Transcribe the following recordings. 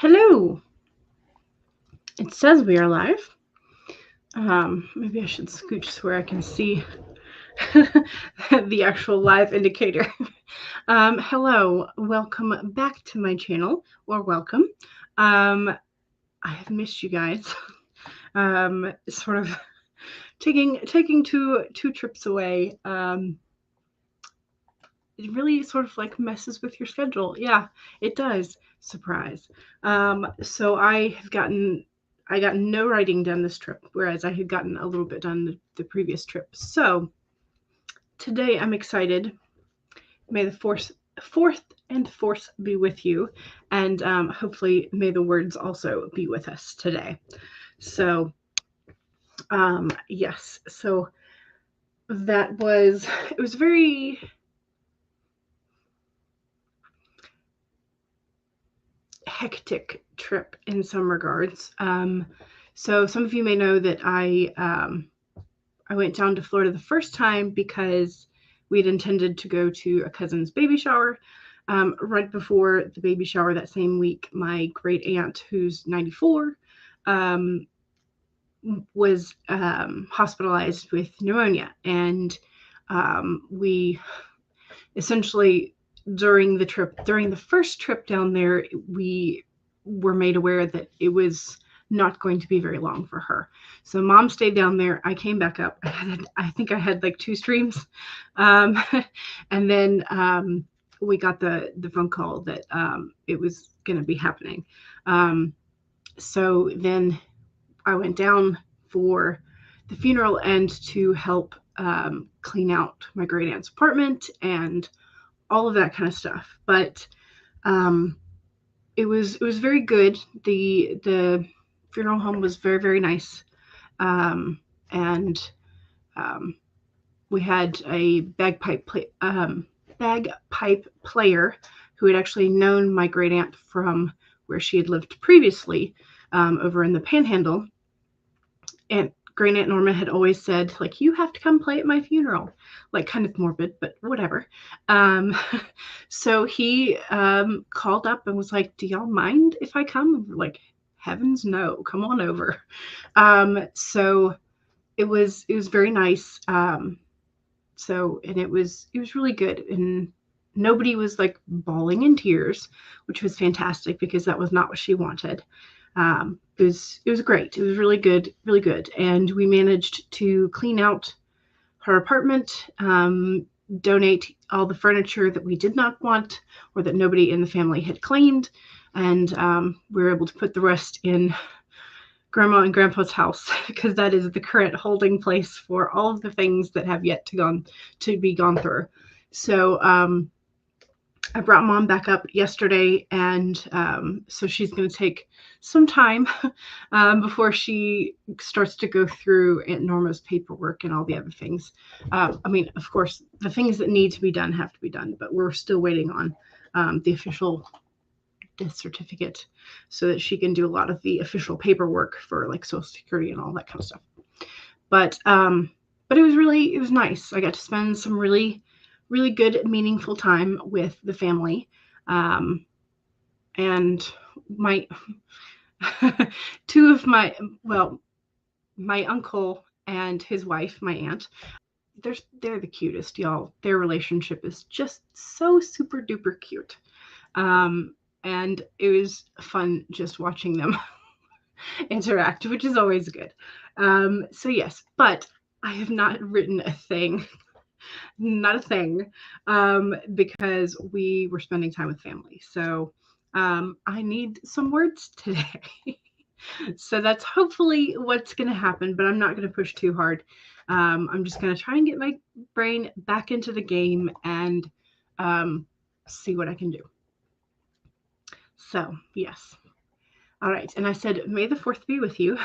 Hello. It says we are live. Maybe I should scooch so where I can see the actual live indicator. Hello, welcome back to my channel, or welcome. I have missed you guys. Sort of taking two trips away. It really sort of like messes with your schedule. Yeah, it does. Surprise. So I got no writing done this trip, whereas I had gotten a little bit done the previous trip. So today I'm excited. May the fourth and force be with you, and hopefully may the words also be with us today. So yes, so it was very hectic trip in some regards. So some of you may know that I went down to Florida the first time because we'd intended to go to a cousin's baby shower. Right before the baby shower that same week, my great aunt, who's 94, was hospitalized with pneumonia. And we essentially, during the first trip down there, we were made aware that it was not going to be very long for her. So Mom stayed down there. I came back up. I think I had like 2 streams. And then we got the phone call that it was going to be happening. So then I went down for the funeral and to help clean out my great aunt's apartment and all of that kind of stuff. But it was very good. The funeral home was very, very nice. And we had a bagpipe player who had actually known my great aunt from where she had lived previously, over in the Panhandle. And Great Aunt Norma had always said, like, you have to come play at my funeral. Like, kind of morbid, but whatever. So he called up and was like, do y'all mind if I come? And we're like, heavens no, come on over. So it was very nice. And it was really good. And nobody was like bawling in tears, which was fantastic because that was not what she wanted. It was great. It was really good, really good. And we managed to clean out her apartment, donate all the furniture that we did not want or that nobody in the family had claimed. And we were able to put the rest in Grandma and Grandpa's house because that is the current holding place for all of the things that have yet to be gone through. So I brought Mom back up yesterday, and so she's going to take some time before she starts to go through Aunt Norma's paperwork and all the other things. I mean, of course, the things that need to be done have to be done, but we're still waiting on the official death certificate so that she can do a lot of the official paperwork for like Social Security and all that kind of stuff. But it was nice. I got to spend some really, really good, meaningful time with the family. And my my uncle and his wife, my aunt, they're the cutest, y'all. Their relationship is just so super duper cute. And it was fun just watching them interact, which is always good. So yes, but I have not written a thing. Not a thing, because we were spending time with family. So I need some words today. So that's hopefully what's going to happen, but I'm not going to push too hard. I'm just going to try and get my brain back into the game and see what I can do. So yes. All right. And I said, may the 4th be with you.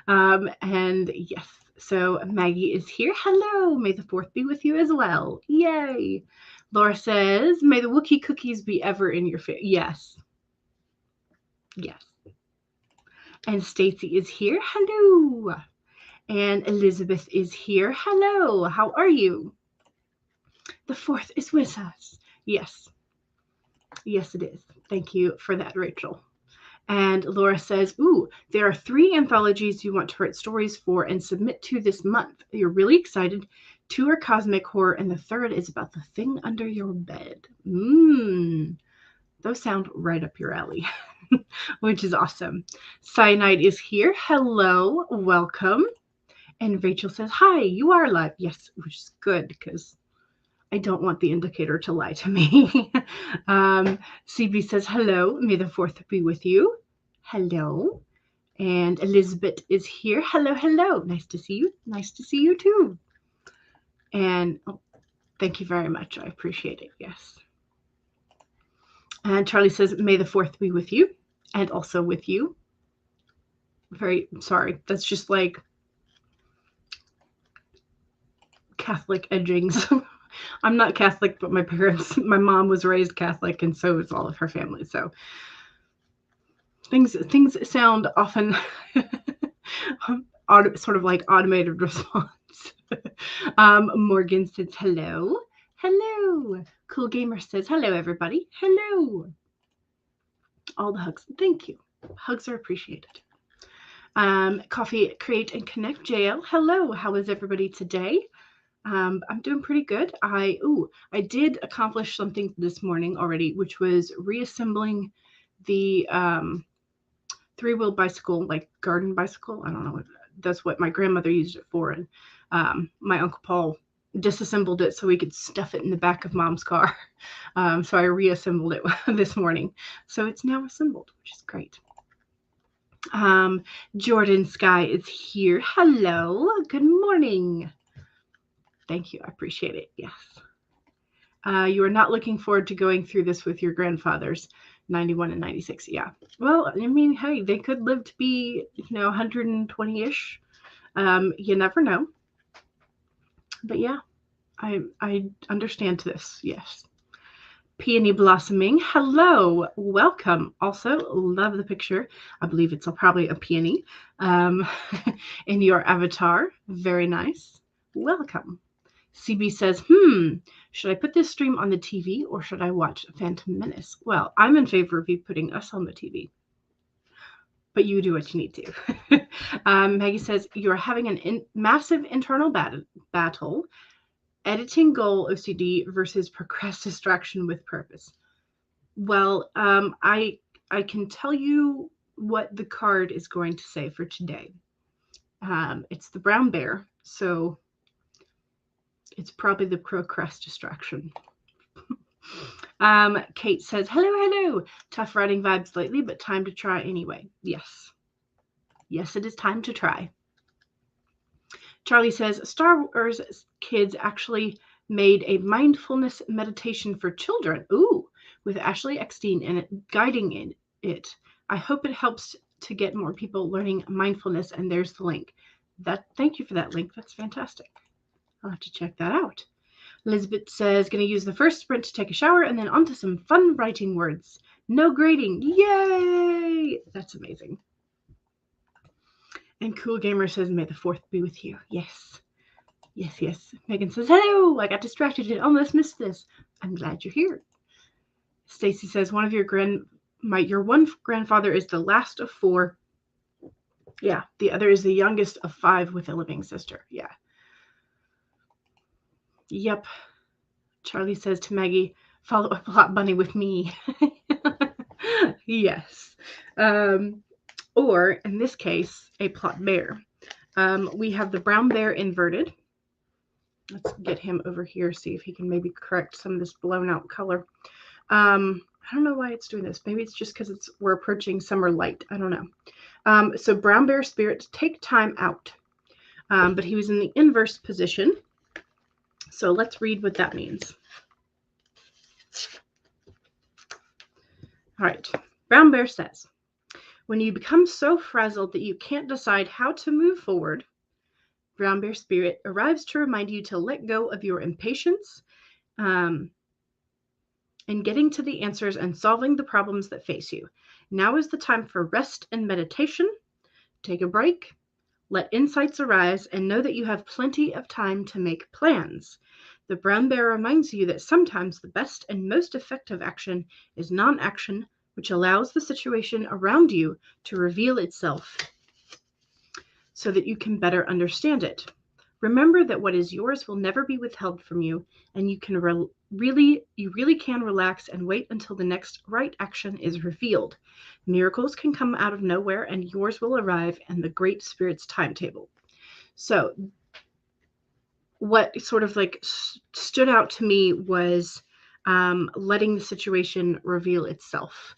And yes. So Maggie is here. Hello. May the 4th be with you as well. Yay. Laura says, may the Wookiee cookies be ever in your face. Yes. Yes. And Stacy is here. Hello. And Elizabeth is here. Hello. How are you? The 4th is with us. Yes. Yes, it is. Thank you for that, Rachel. And Laura says, ooh, there are 3 anthologies you want to write stories for and submit to this month. You're really excited. 2 are cosmic horror, and the 3rd is about the thing under your bed. Those sound right up your alley, which is awesome. Cyanide is here. Hello, welcome. And Rachel says, hi, you are live. Yes, which is good because I don't want the indicator to lie to me. CB says, hello, may the 4th be with you. Hello. And Elizabeth is here. Hello, hello. Nice to see you. Nice to see you too. And thank you very much. I appreciate it. Yes. And Charlie says, may the 4th be with you and also with you. Very sorry. That's just like Catholic edgings. I'm not Catholic, but my mom was raised Catholic, and so is all of her family. So things sound often sort of like automated response. Morgan says, hello. Hello. Cool Gamer says, hello, everybody. Hello. All the hugs. Thank you. Hugs are appreciated. Coffee, Create, and Connect. JL, hello. How is everybody today? I'm doing pretty good. I did accomplish something this morning already, which was reassembling the 3-wheel bicycle, like garden bicycle. I don't know. That's what my grandmother used it for. And my Uncle Paul disassembled it so we could stuff it in the back of Mom's car. So I reassembled it this morning. So it's now assembled, which is great. Jordan Sky is here. Hello. Good morning. Thank you. I appreciate it. Yes. You are not looking forward to going through this with your grandfathers, 91 and 96. Yeah. Well, I mean, hey, they could live to be, 120-ish. You never know. But yeah, I understand this. Yes. Peony Blossoming. Hello. Welcome. Also, love the picture. I believe it's probably a peony in your avatar. Very nice. Welcome. CB says, should I put this stream on the TV or should I watch Phantom Menace? Well, I'm in favor of you putting us on the TV, but you do what you need to. Maggie says, you're having a massive internal battle, editing goal OCD versus procrastination with purpose. Well, I can tell you what the card is going to say for today. It's the brown bear, so it's probably the procrastination. Kate says, hello. Tough writing vibes lately, but time to try anyway. Yes. Yes, it is time to try. Charlie says, Star Wars kids actually made a mindfulness meditation for children. Ooh, with Ashley Eckstein in it, guiding in it. I hope it helps to get more people learning mindfulness, and there's the link. Thank you for that link. That's fantastic. I'll have to check that out. Elizabeth says, going to use the first sprint to take a shower and then onto some fun writing words. No grading. Yay! That's amazing. And Cool Gamer says, may the 4th be with you. Yes. Yes. Megan says, hello. I got distracted and almost missed this. I'm glad you're here. Stacy says, your one grandfather is the last of 4. Yeah. The other is the youngest of 5 with a living sister. Yeah. Yep. Charlie says to Maggie, follow up Plot Bunny with me. Yes. Or, in this case, a plot bear. We have the brown bear inverted. Let's get him over here, see if he can maybe correct some of this blown out color. I don't know why it's doing this. Maybe it's just because we're approaching summer light. I don't know. So brown bear spirit, take time out. But he was in the inverse position. So let's read what that means. All right. Brown Bear says, when you become so frazzled that you can't decide how to move forward, Brown Bear Spirit arrives to remind you to let go of your impatience in getting to the answers and solving the problems that face you. Now is the time for rest and meditation. Take a break. Let insights arise and know that you have plenty of time to make plans. The brown bear reminds you that sometimes the best and most effective action is non-action, which allows the situation around you to reveal itself so that you can better understand it. Remember that what is yours will never be withheld from you, and you can really can relax and wait until the next right action is revealed. Miracles can come out of nowhere, and yours will arrive in the Great Spirit's timetable. So what sort of like stood out to me was letting the situation reveal itself,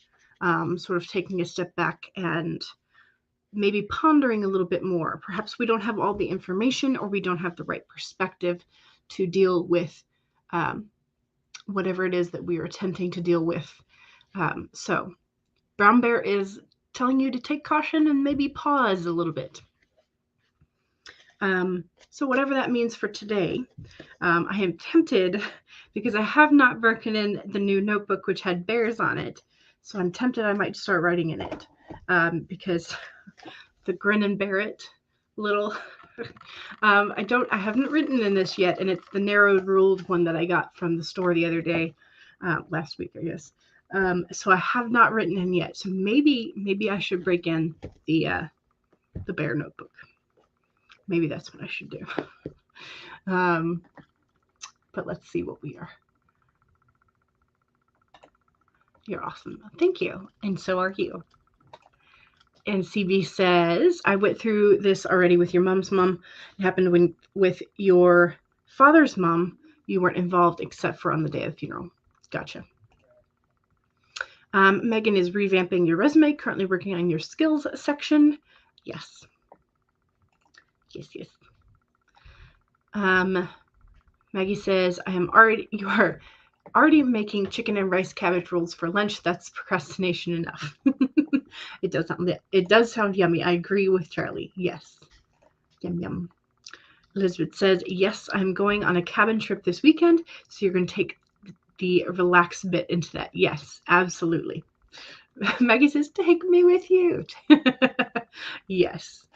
sort of taking a step back and maybe pondering a little bit more. Perhaps we don't have all the information, or we don't have the right perspective to deal with whatever it is that we are attempting to deal with. So Brown Bear is telling you to take caution and maybe pause a little bit. So whatever that means for today, I am tempted, because I have not broken in the new notebook which had bears on it. So I'm tempted I might start writing in it, because the Grin and Bear It little, I haven't written in this yet, and it's the narrowed ruled one that I got from the store the other day, last week, I guess. So I have not written in yet. So maybe I should break in the bear notebook. Maybe that's what I should do. But let's see what we are. You're awesome. Thank you. And so are you. And CB says, I went through this already with your mom's mom. It happened with your father's mom. You weren't involved except for on the day of the funeral. Gotcha. Megan is revamping your resume, currently working on your skills section. Yes. Yes. Maggie says, you are already making chicken and rice cabbage rolls for lunch. That's procrastination enough. It does sound yummy. I agree with Charlie. Yes. Yum. Elizabeth says, yes, I'm going on a cabin trip this weekend. So you're going to take the relaxed bit into that. Yes, absolutely. Maggie says, take me with you. Yes.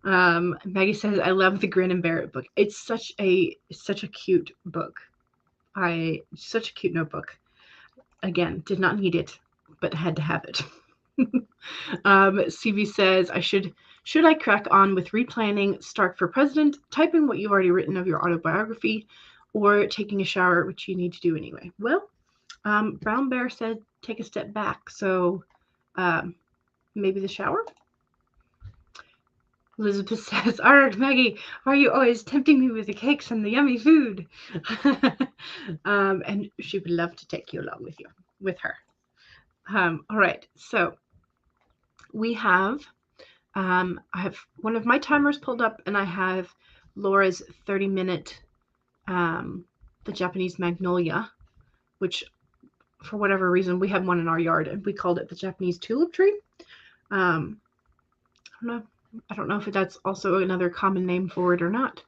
Maggie says, I love the Grin and Bear It book. It's such a cute book. Such a cute notebook. Again, did not need it, but had to have it. CV says, should I crack on with replanning Stark for president, typing what you've already written of your autobiography, or taking a shower, which you need to do anyway? Well, Brown Bear said take a step back, so maybe the shower? Elizabeth says, "Arg, Maggie, why are you always tempting me with the cakes and the yummy food?" And she would love to take you along with her. All right, so we have, I have one of my timers pulled up, and I have Laura's 30-minute, the Japanese magnolia, which for whatever reason we have one in our yard, and we called it the Japanese tulip tree. I don't know if that's also another common name for it or not.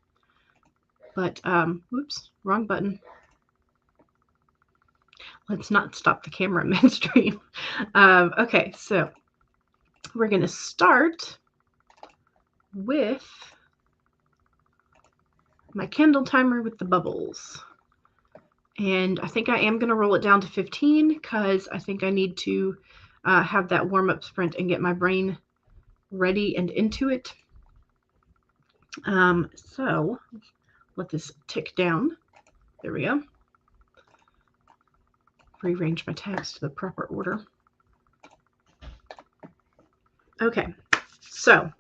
But, whoops, wrong button. Let's not stop the camera midstream. Okay, so we're going to start with my candle timer with the bubbles. And I think I am going to roll it down to 15 because I think I need to have that warm-up sprint and get my brain ready and into it. So let this tick down. There we go. Rearrange my tabs to the proper order. Okay, so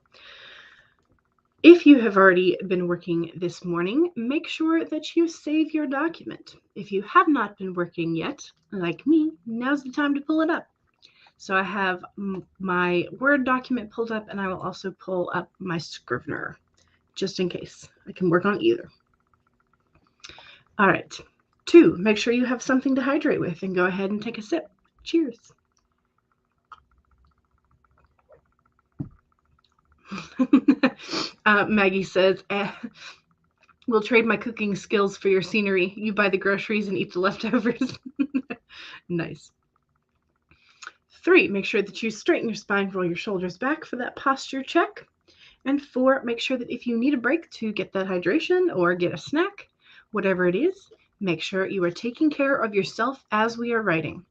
if you have already been working this morning, make sure that you save your document. If you have not been working yet, like me, now's the time to pull it up. So I have my Word document pulled up, and I will also pull up my Scrivener, just in case. I can work on either. All right. 2, make sure you have something to hydrate with, and go ahead and take a sip. Cheers. Maggie says, we'll trade my cooking skills for your scenery. You buy the groceries and eat the leftovers. Nice. 3, make sure that you straighten your spine, roll your shoulders back for that posture check. And 4, make sure that if you need a break to get that hydration or get a snack, whatever it is, make sure you are taking care of yourself as we are writing.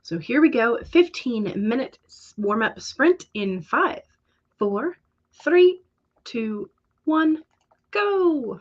So here we go, 15-minute warm-up sprint in 5, 4, 3, 2, 1, go!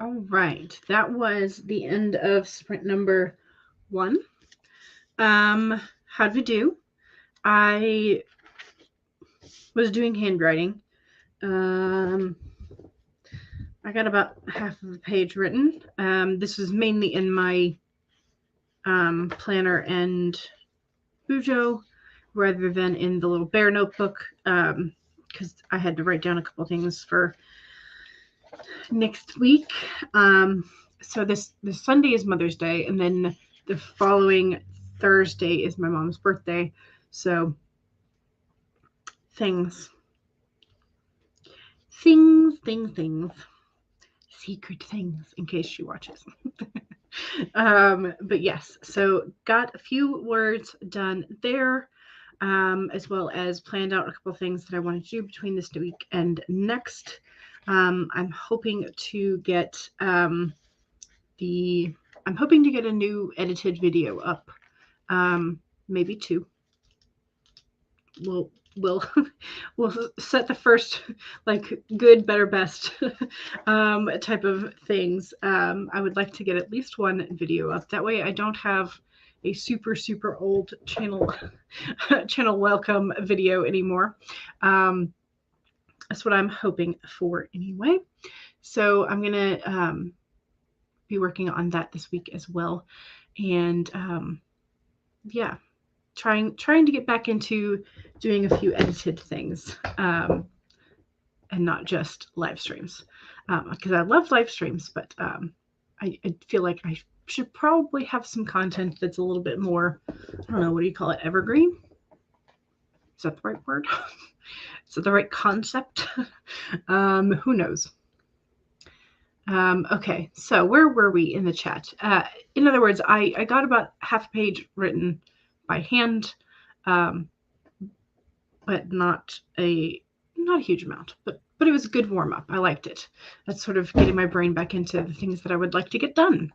All right. That was the end of sprint number 1. How'd we do? I was doing handwriting. I got about half of the page written. This was mainly in my planner and Bujo rather than in the little bear notebook, because I had to write down a couple things for next week. So this Sunday is Mother's Day, and then the following Thursday is my mom's birthday. So things, secret things in case she watches. But yes, so got a few words done there, as well as planned out a couple of things that I wanted to do between this week and next. I'm hoping to get I'm hoping to get a new edited video up, maybe 2. We'll set the first, like, good, better, best type of things. I would like to get at least 1 video up. That way I don't have a super old channel welcome video anymore. That's what I'm hoping for anyway. So I'm gonna be working on that this week as well. And yeah, trying to get back into doing a few edited things, and not just live streams, because I love live streams, but I feel like I should probably have some content that's a little bit more, I don't know, what do you call it, evergreen? Is that the right word? Is that the right concept? Who knows? Okay, so where were we in the chat? In other words, I got about half a page written by hand, but not a huge amount, but it was a good warm-up. I liked it. That's sort of getting my brain back into the things that I would like to get done,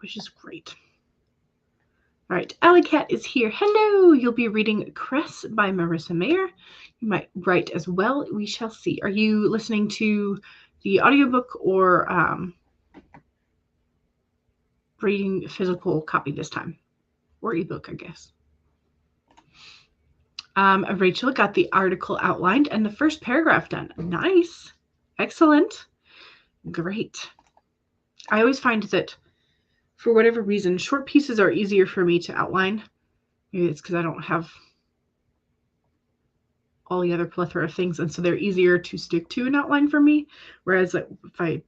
which is great. All right, Alley Cat is here. Hello, you'll be reading Cress by Marissa Mayer. You might write as well. We shall see. Are you listening to the audiobook or reading physical copy this time? Or ebook, I guess. Rachel got the article outlined and the first paragraph done. Nice. Excellent. Great. I always find that for whatever reason, short pieces are easier for me to outline. Maybe it's because I don't have all the other plethora of things, and so they're easier to stick to an outline for me. Whereas if I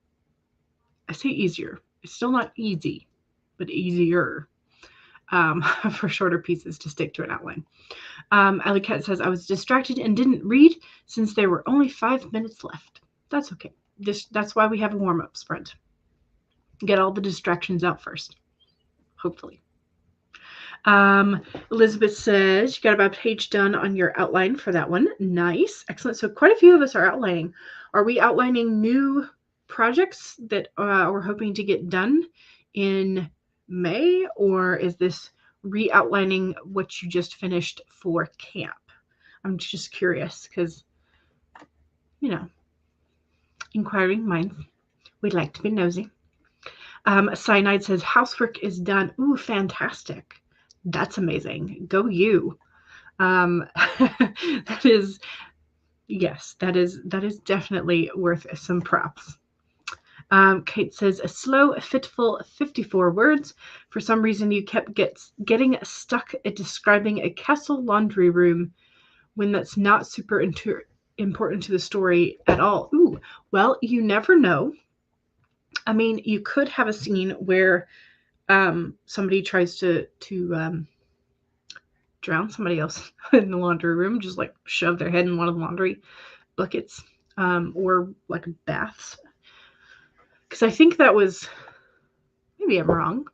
say easier, it's still not easy, but easier for shorter pieces to stick to an outline. Alley Cat says, I was distracted and didn't read since there were only 5 minutes left. That's okay. That's why we have a warm-up sprint. Get all the distractions out first, hopefully. Elizabeth says, you got about a page done on your outline for that one. Nice. Excellent. So quite a few of us are outlining. Are we outlining new projects that we're hoping to get done in May, or is this re-outlining what you just finished for camp? I'm just curious because, you know, inquiring minds, we'd like to be nosy. Cyanide says, housework is done. Ooh, fantastic. That's amazing. Go you. That is, yes, that is definitely worth some props. Kate says, a slow, fitful 54 words. For some reason, you kept getting stuck at describing a castle laundry room when that's not super important to the story at all. Ooh, well, you never know. I mean, you could have a scene where somebody tries to drown somebody else in the laundry room, just like shove their head in one of the laundry buckets, or like baths. Because I think that was, maybe I'm wrong.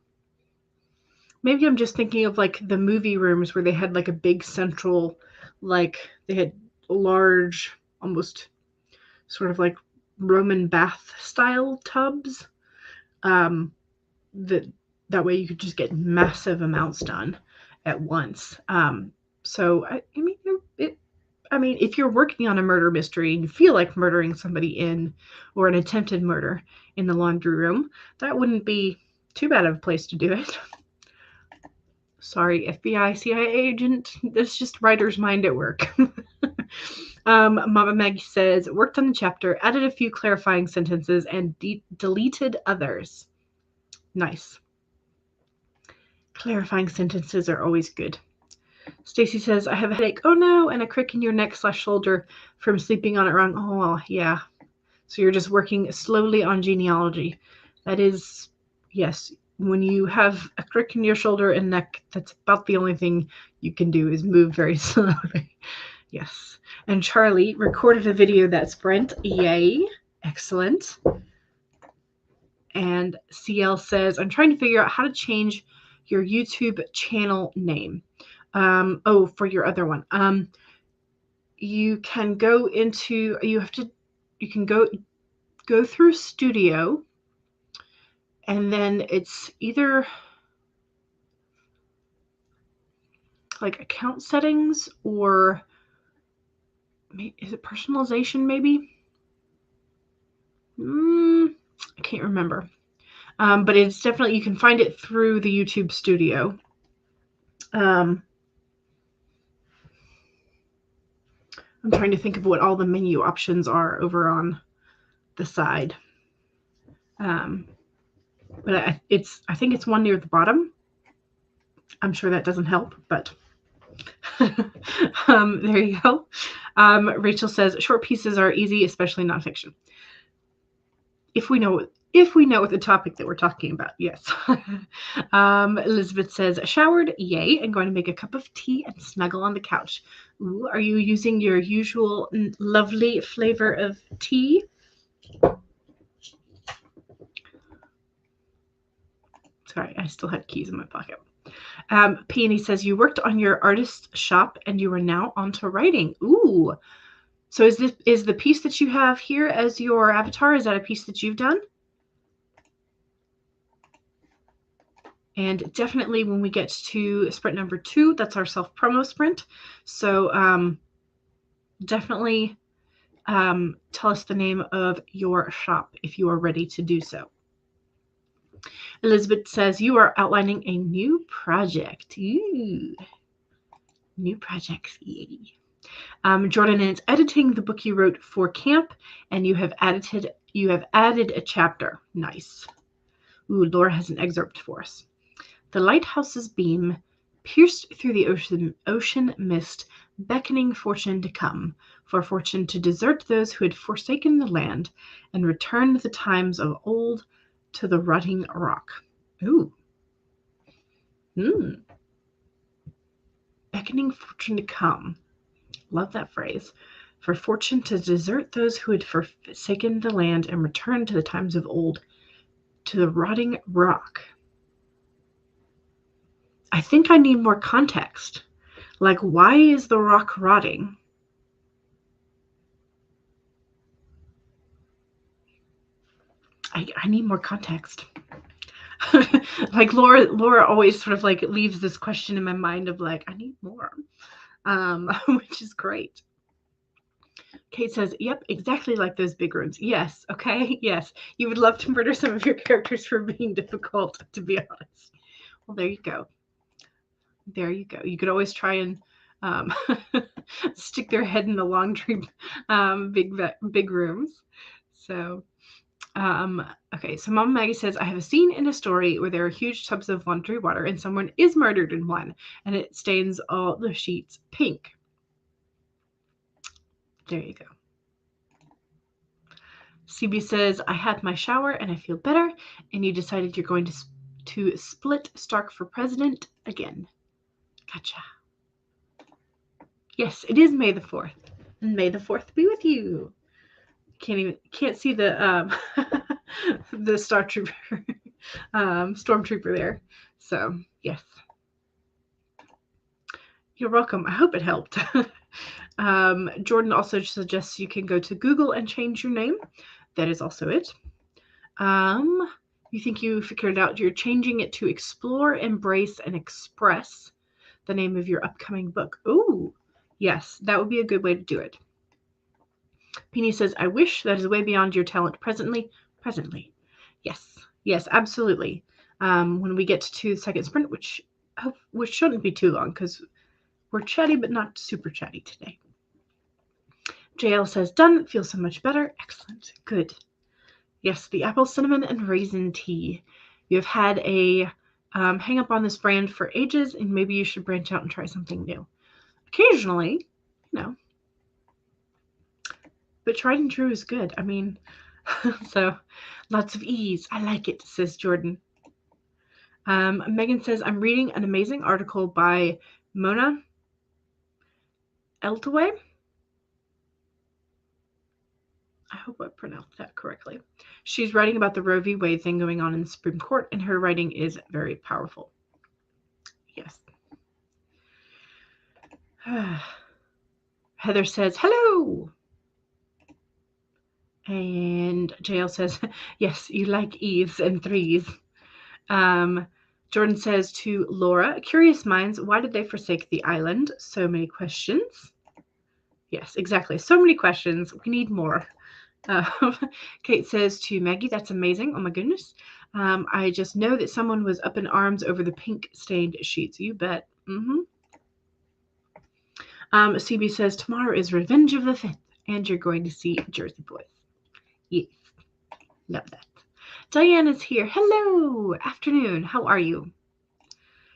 Maybe I'm just thinking of like the movie rooms where they had like a big central, like they had large, almost sort of like Roman bath style tubs. That way you could just get massive amounts done at once. So I mean, I mean, if you're working on a murder mystery and you feel like murdering somebody or an attempted murder in the laundry room, that wouldn't be too bad of a place to do it. Sorry, FBI, CIA agent. That's just writer's mind at work. Mama Maggie says, worked on the chapter, added a few clarifying sentences, and deleted others. Nice. Clarifying sentences are always good. Stacy says, I have a headache. Oh no, and a crick in your neck/shoulder from sleeping on it wrong. Oh, yeah. So you're just working slowly on genealogy. That is, yes, when you have a crick in your shoulder and neck, that's about the only thing you can do is move very slowly. Yes. And Charlie recorded a video that sprint. Yay. Excellent. And CL says, I'm trying to figure out how to change your YouTube channel name. For your other one. You can go into, you can go through Studio, and then it's either like account settings or is it personalization maybe? I can't remember. But it's definitely, you can find it through the YouTube Studio. I'm trying to think of what all the menu options are over on the side. But I think it's one near the bottom. I'm sure that doesn't help, but there you go. Rachel says short pieces are easy, especially nonfiction. If we know what the topic that we're talking about, yes. Elizabeth says, showered, yay, and going to make a cup of tea and snuggle on the couch. Ooh, are you using your usual lovely flavor of tea? Sorry, I still had keys in my pocket. Peony says, you worked on your artist shop and you are now onto writing. Ooh. So is the piece that you have here as your avatar, is that a piece that you've done? And definitely when we get to sprint number 2, that's our self-promo sprint. So definitely tell us the name of your shop if you are ready to do so. Elizabeth says, you are outlining a new project. Ooh. New projects. Yay. Jordan is editing the book you wrote for camp, and you have added a chapter. Nice. Ooh, Laura has an excerpt for us. The lighthouse's beam pierced through the ocean mist, beckoning fortune to come, for fortune to desert those who had forsaken the land and return the times of old to the rotting rock. Ooh. Beckoning fortune to come. Love that phrase. For fortune to desert those who had forsaken the land and return to the times of old, to the rotting rock. I think I need more context. Like, why is the rock rotting? I need more context. Like Laura always sort of like leaves this question in my mind of like, I need more, which is great. Kate says, yep, exactly like those big rooms. Yes, okay, yes. You would love to murder some of your characters for being difficult, to be honest. Well, there you go. There you go. You could always try and stick their head in the laundry big rooms. So, okay. So Mama Maggie says, I have a scene in a story where there are huge tubs of laundry water and someone is murdered in one, and it stains all the sheets pink. There you go. CB says, I had my shower and I feel better, and you decided you're going to split Stark for president again. Gotcha. Yes, it is May the 4th. And May the 4th be with you. Can't see the the stormtrooper there. So yes. You're welcome. I hope it helped. Jordan also suggests you can go to Google and change your name. That is also it. You think you figured out you're changing it to Explore, Embrace, and Express, the name of your upcoming book. Ooh, Yes, that would be a good way to do it. Peony says, I wish that is way beyond your talent presently. Presently. Yes, absolutely. When we get to the second sprint, which shouldn't be too long because we're chatty but not super chatty today. JL says, done. Feels so much better. Excellent. Good. Yes, the apple, cinnamon, and raisin tea. You have had a hang up on this brand for ages, and maybe you should branch out and try something new. Occasionally, but tried and true is good. I mean, so lots of ease. I like it, says Jordan. Megan says, I'm reading an amazing article by Mona Eltaway. I hope I pronounced that correctly. She's writing about the Roe v. Wade thing going on in the Supreme Court, and her writing is very powerful. Yes. Heather says, hello. And JL says, yes, you like eves and threes. Jordan says to Laura, curious minds, why did they forsake the island? So many questions. Yes, exactly. So many questions. We need more. Kate says to Maggie, that's amazing. Oh my goodness. I just know that someone was up in arms over the pink stained sheets. You bet. CB says, tomorrow is Revenge of the 5th, and you're going to see Jersey Boys. Yes. Love that. Diane is here. Hello. Afternoon. How are you?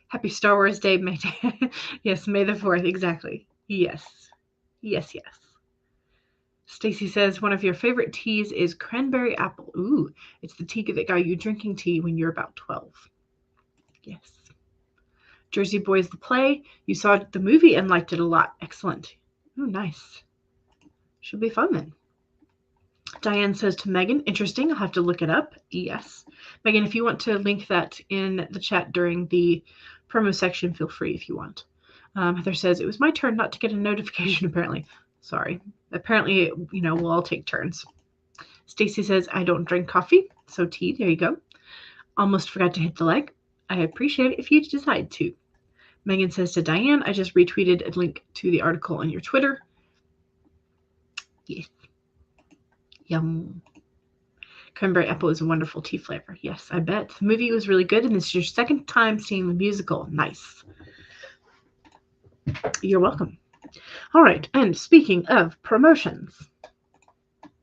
Happy Star Wars Day, May. Yes, May the 4th. Exactly. Yes. Stacy says one of your favorite teas is cranberry apple. Ooh, it's the tea that got you drinking tea when you're about 12. Yes. Jersey Boys the play. You saw the movie and liked it a lot. Excellent. Ooh, nice. Should be fun then. Diane says to Megan, interesting. I'll have to look it up. Yes. Megan, if you want to link that in the chat during the promo section, feel free if you want. Heather says, it was my turn not to get a notification, apparently. Sorry. Apparently, we'll all take turns. Stacy says, I don't drink coffee, so tea. There you go. Almost forgot to hit the like. I appreciate it if you decide to. Megan says to Diane, I just retweeted a link to the article on your Twitter. Yes. Yum. Cranberry apple is a wonderful tea flavor. Yes, I bet. The movie was really good, and this is your second time seeing the musical. Nice. You're welcome. All right, and speaking of promotions,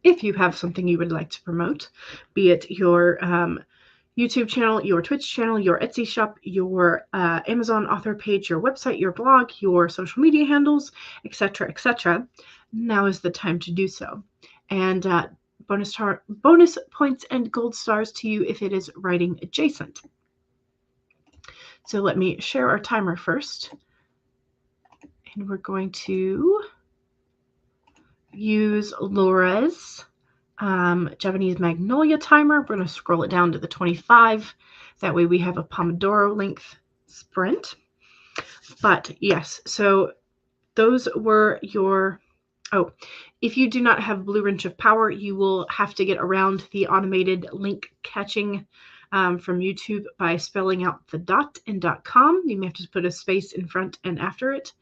if you have something you would like to promote, be it your YouTube channel, your Twitch channel, your Etsy shop, your Amazon author page, your website, your blog, your social media handles, etc., now is the time to do so. And bonus points and gold stars to you if it is writing adjacent. So let me share our timer first. And we're going to use Laura's Japanese Magnolia timer. We're going to scroll it down to the 25. That way we have a Pomodoro length sprint. But yes, so those were your... Oh, if you do not have Blue Wrench of Power, you will have to get around the automated link catching from YouTube by spelling out the dot in .com. You may have to put a space in front and after it.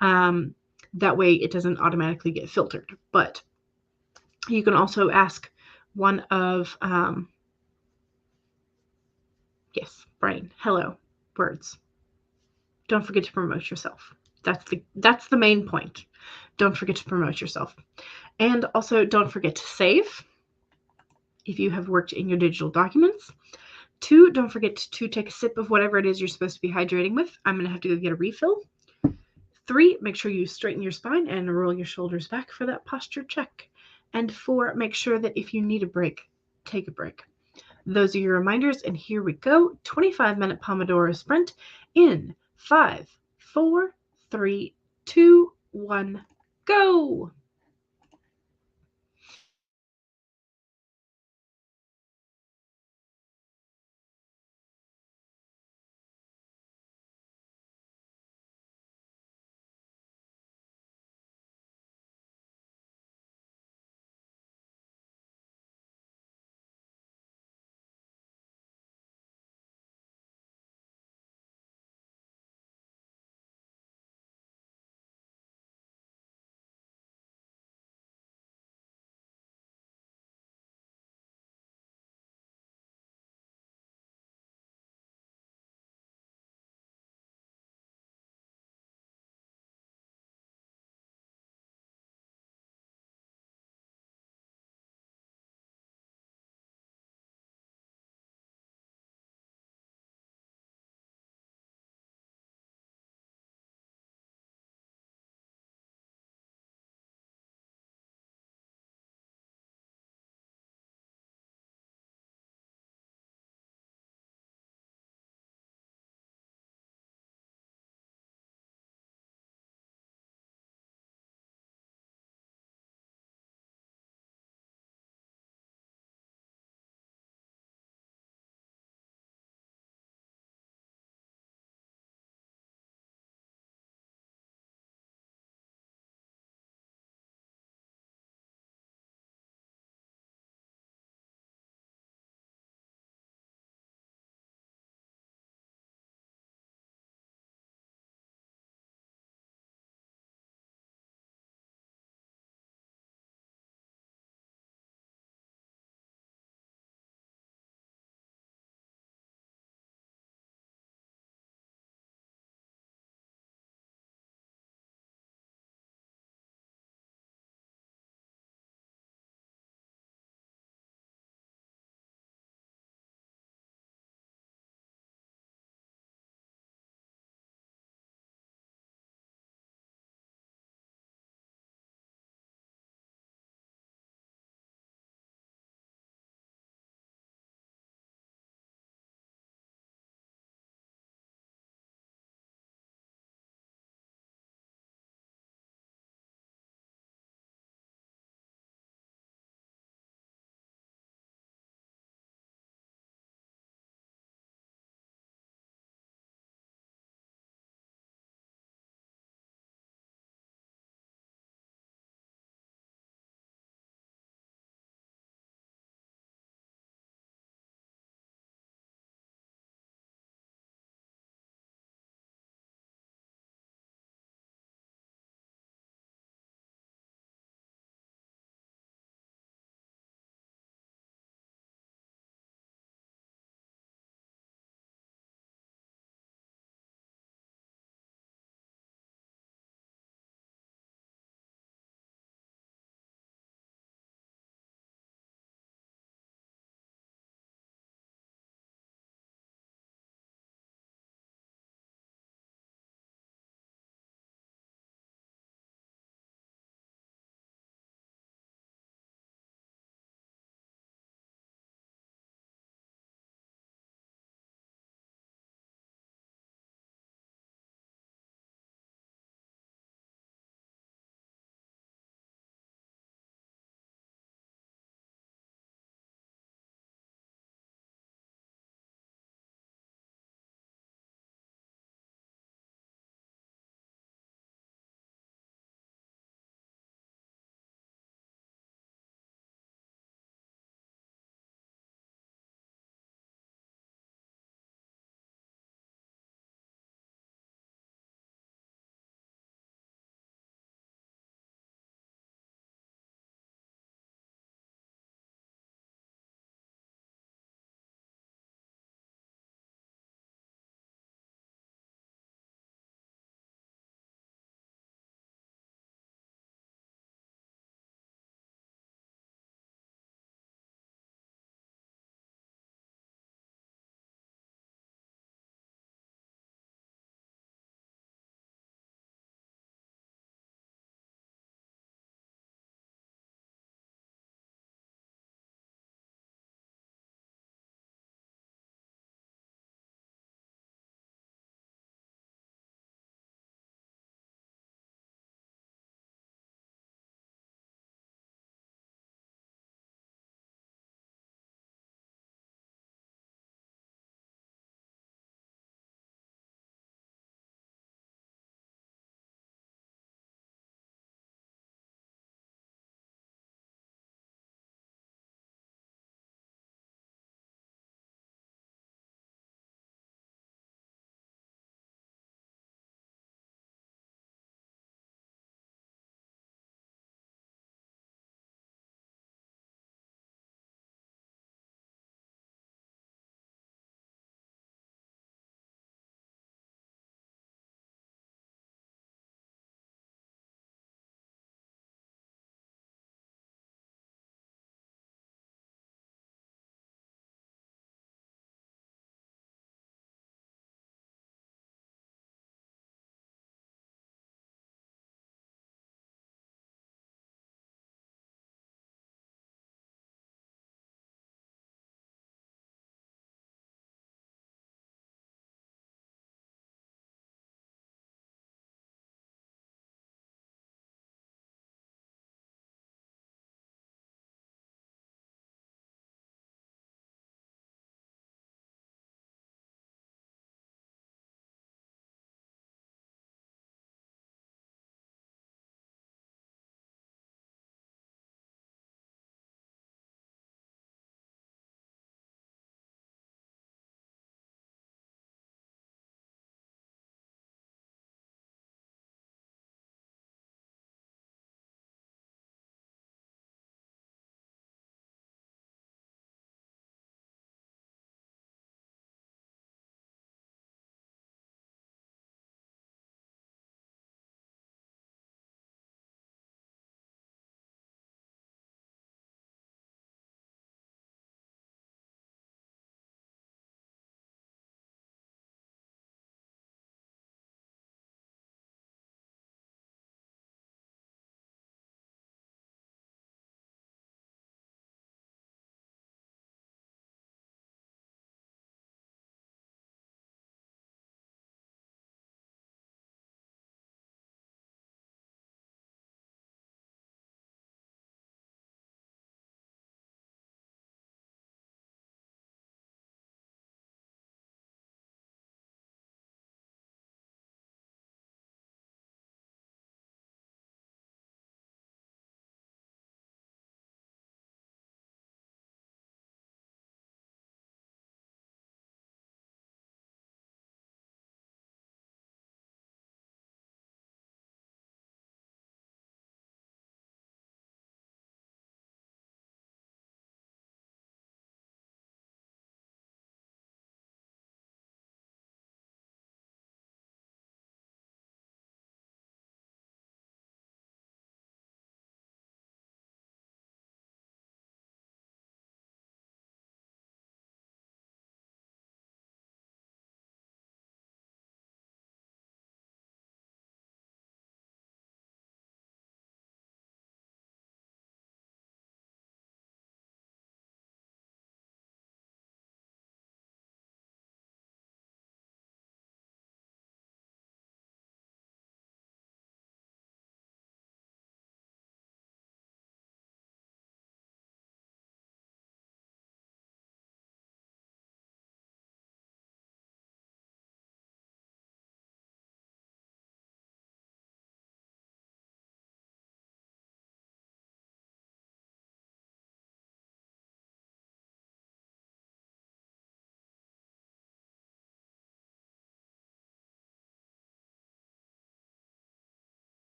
That way it doesn't automatically get filtered. But you can also ask one of, yes, Brain, hello, words. Don't forget to promote yourself. That's the main point. Don't forget to promote yourself. And also don't forget to save if you have worked in your digital documents. 2, don't forget to take a sip of whatever it is you're supposed to be hydrating with. I'm going to have to go get a refill. 3, make sure you straighten your spine and roll your shoulders back for that posture check. And 4, make sure that if you need a break, take a break. Those are your reminders, and here we go. 25-minute Pomodoro sprint in 5, 4, 3, 2, 1, go!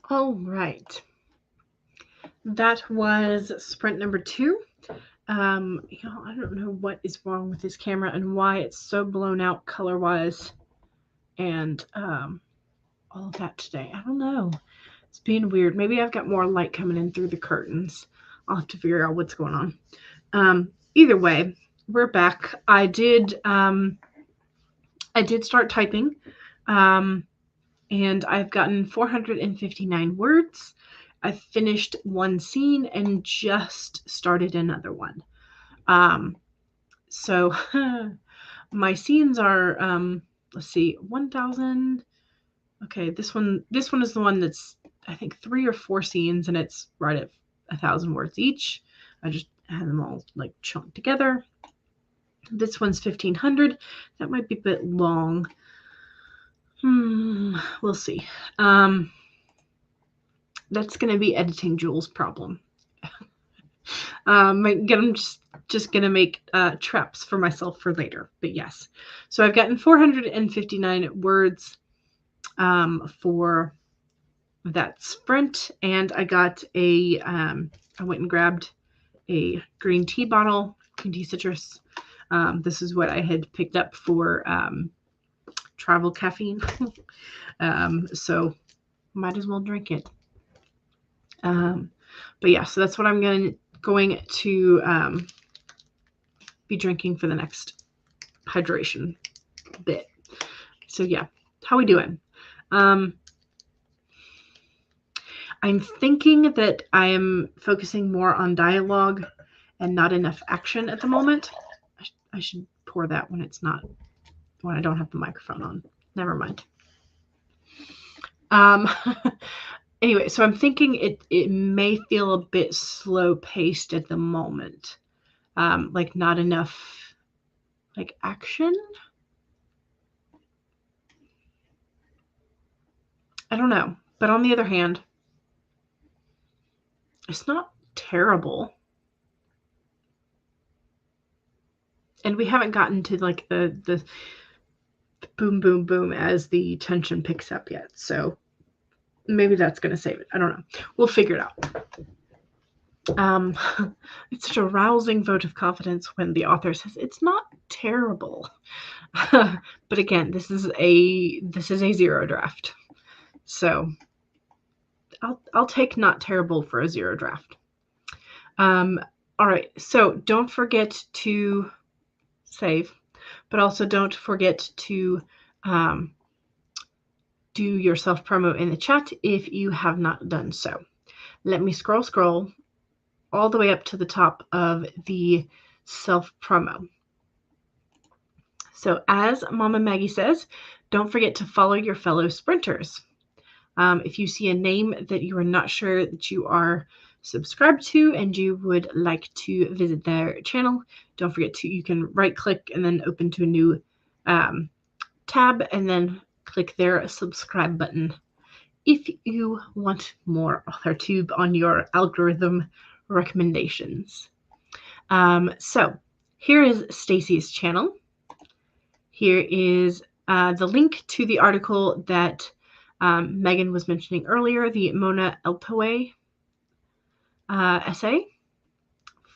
All right. That was sprint number 2. I don't know what is wrong with this camera and why it's so blown out color-wise and all of that today. I don't know. It's being weird. Maybe I've got more light coming in through the curtains. I'll have to figure out what's going on. Either way, we're back. I did start typing, and I've gotten 459 words. I finished one scene and just started another one. So my scenes are, let's see, 1,000. Okay, this one is the one that's, I think, 3 or 4 scenes, and it's right at 1,000 words each. I just had them all like chunked together. This one's 1,500. That might be a bit long. We'll see. That's going to be editing Jules' problem. I'm just going to make traps for myself for later. But yes. So I've gotten 459 words for that sprint. And I got I went and grabbed a green tea bottle, green tea citrus. This is what I had picked up for travel caffeine. So might as well drink it. But yeah, so that's what I'm going to be drinking for the next hydration bit. So yeah, how we doing? I'm thinking that I am focusing more on dialogue and not enough action at the moment. I should pour that when I don't have the microphone on. Never mind. Anyway, so I'm thinking it may feel a bit slow paced at the moment. Like not enough like action. I don't know. But on the other hand, it's not terrible. And we haven't gotten to like the boom, boom, boom as the tension picks up yet. So maybe that's going to save it. I don't know. We'll figure it out. It's such a rousing vote of confidence when the author says it's not terrible. But again, this is a 0 draft. So I'll take not terrible for a 0 draft. All right. So don't forget to save, but also don't forget to do your self promo in the chat if you have not done so. Let me scroll all the way up to the top of the self promo. So as Mama Maggie says, don't forget to follow your fellow sprinters. If you see a name that you are not sure that you are subscribed to and you would like to visit their channel, don't forget you can right click and then open to a new tab and then click their subscribe button if you want more authortube on your algorithm recommendations. So here is Stacy's channel. Here is the link to the article that Megan was mentioning earlier, the Mona Eltoe essay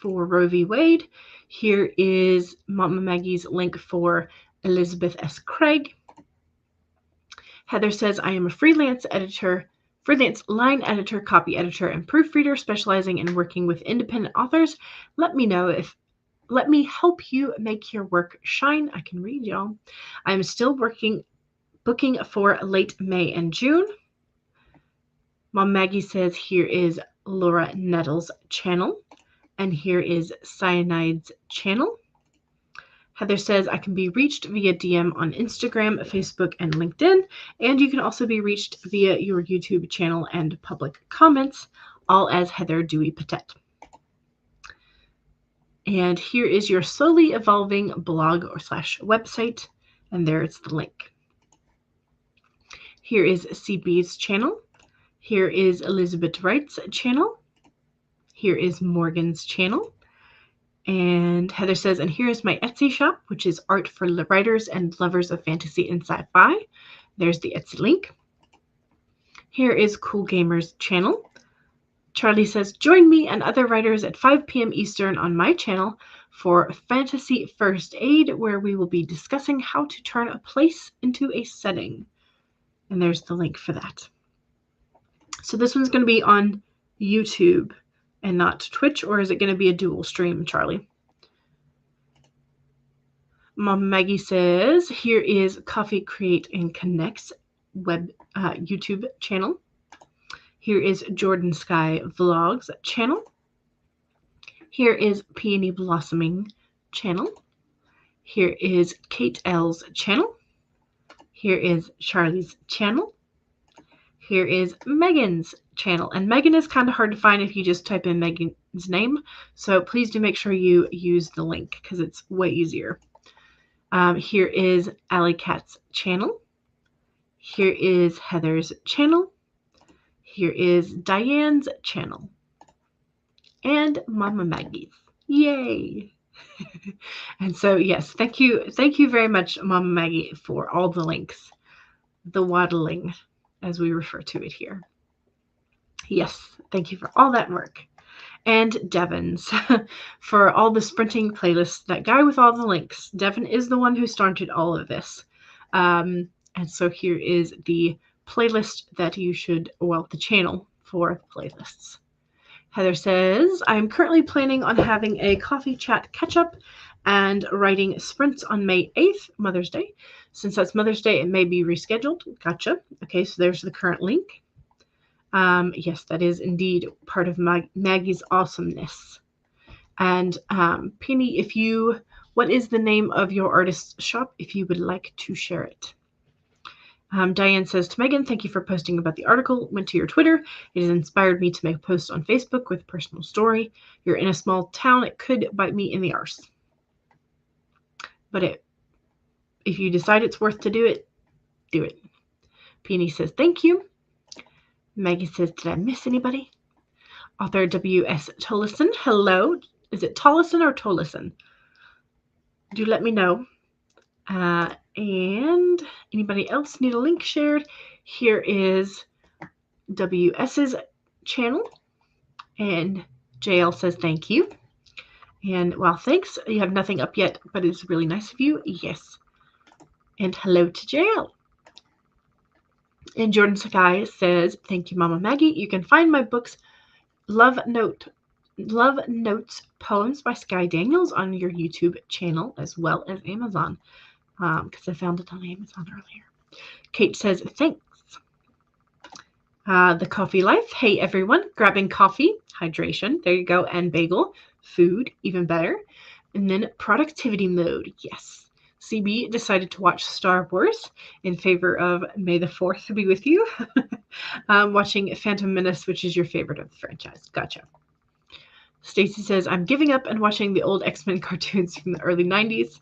for Roe v. Wade. Here is Mama Maggie's link for Elizabeth S. Craig. Heather says, I am a freelance line editor, copy editor, and proofreader specializing in working with independent authors. Let me help you make your work shine. I can read, y'all. I'm still booking for late May and June. Mom Maggie says, here is Laura Nettles' channel, and here is Cyanide's channel. Heather says, I can be reached via DM on Instagram, Facebook, and LinkedIn, and you can also be reached via your YouTube channel and public comments, all as Heather Dewey Patet. And here is your slowly evolving blog or / website, and there it's the link. Here is CB's channel. Here is Elizabeth Wright's channel. Here is Morgan's channel. And Heather says, and here is my Etsy shop, which is art for writers and lovers of fantasy and sci-fi. There's the Etsy link. Here is Cool Gamer's channel. Charlie says, join me and other writers at 5 p.m. Eastern on my channel for Fantasy First Aid, where we will be discussing how to turn a place into a setting. And there's the link for that. So this one's going to be on YouTube and not Twitch, or is it going to be a dual stream, Charlie? Mom Maggie says, here is Coffee Create and Connect's YouTube channel. Here is Jordan Sky Vlogs channel. Here is Peony Blossoming channel. Here is Kate L's channel. Here is Charlie's channel. Here is Megan's channel. And Megan is kind of hard to find if you just type in Megan's name. So please do make sure you use the link because it's way easier. Here is Alley Cat's channel. Here is Heather's channel. Here is Diane's channel. And Mama Maggie's. Yay! And so, yes, thank you very much, Mama Maggie, for all the links. The waddling, as we refer to it here. Yes, thank you for all that work. And Devin's for all the sprinting playlists. That guy with all the links. Devin is the one who started all of this. And so here is the playlist that you should, well, the channel for playlists. Heather says, I'm currently planning on having a coffee chat catch-up and writing sprints on May 8th, Mother's Day. Since that's Mother's Day, it may be rescheduled. Gotcha. Okay, so there's the current link. Yes, that is indeed part of Maggie's awesomeness. And Penny, what is the name of your artist's shop if you would like to share it? Diane says to Megan, thank you for posting about the article. Went to your Twitter. It has inspired me to make a post on Facebook with personal story. You're in a small town. It could bite me in the arse. But if you decide it's worth to do it, do it. Peony says, thank you. Maggie says, did I miss anybody? Author W.S. Tollison, hello. Is it Tollison or Tollison? Do let me know. And anybody else need a link shared? Here is WS's channel. And JL says, thank you. And well, thanks. You have nothing up yet, but it's really nice of you. Yes. And hello to JL. And Jordan Sakai says, thank you, Mama Maggie. You can find my books, Love Notes Poems by Sky Daniels on your YouTube channel, as well as Amazon, because I found it on Amazon earlier. Kate says, thanks. The Coffee Life. Hey, everyone. Grabbing coffee, hydration. There you go. And bagel. Food, even better. And then productivity mode. Yes. CB decided to watch Star Wars in favor of May the 4th be with you. Watching Phantom Menace, which is your favorite of the franchise. Gotcha. Stacy says, I'm giving up and watching the old X-Men cartoons from the early 90s.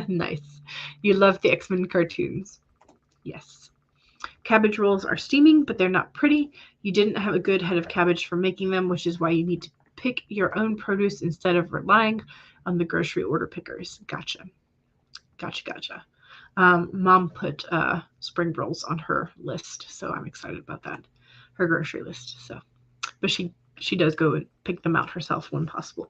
Nice. You love the X-Men cartoons. Yes. Cabbage rolls are steaming, but they're not pretty. You didn't have a good head of cabbage for making them, which is why you need to pick your own produce instead of relying on the grocery order pickers. Gotcha. Gotcha. Mom put spring rolls on her list, so I'm excited about that. Her grocery list. So, but she does go and pick them out herself when possible.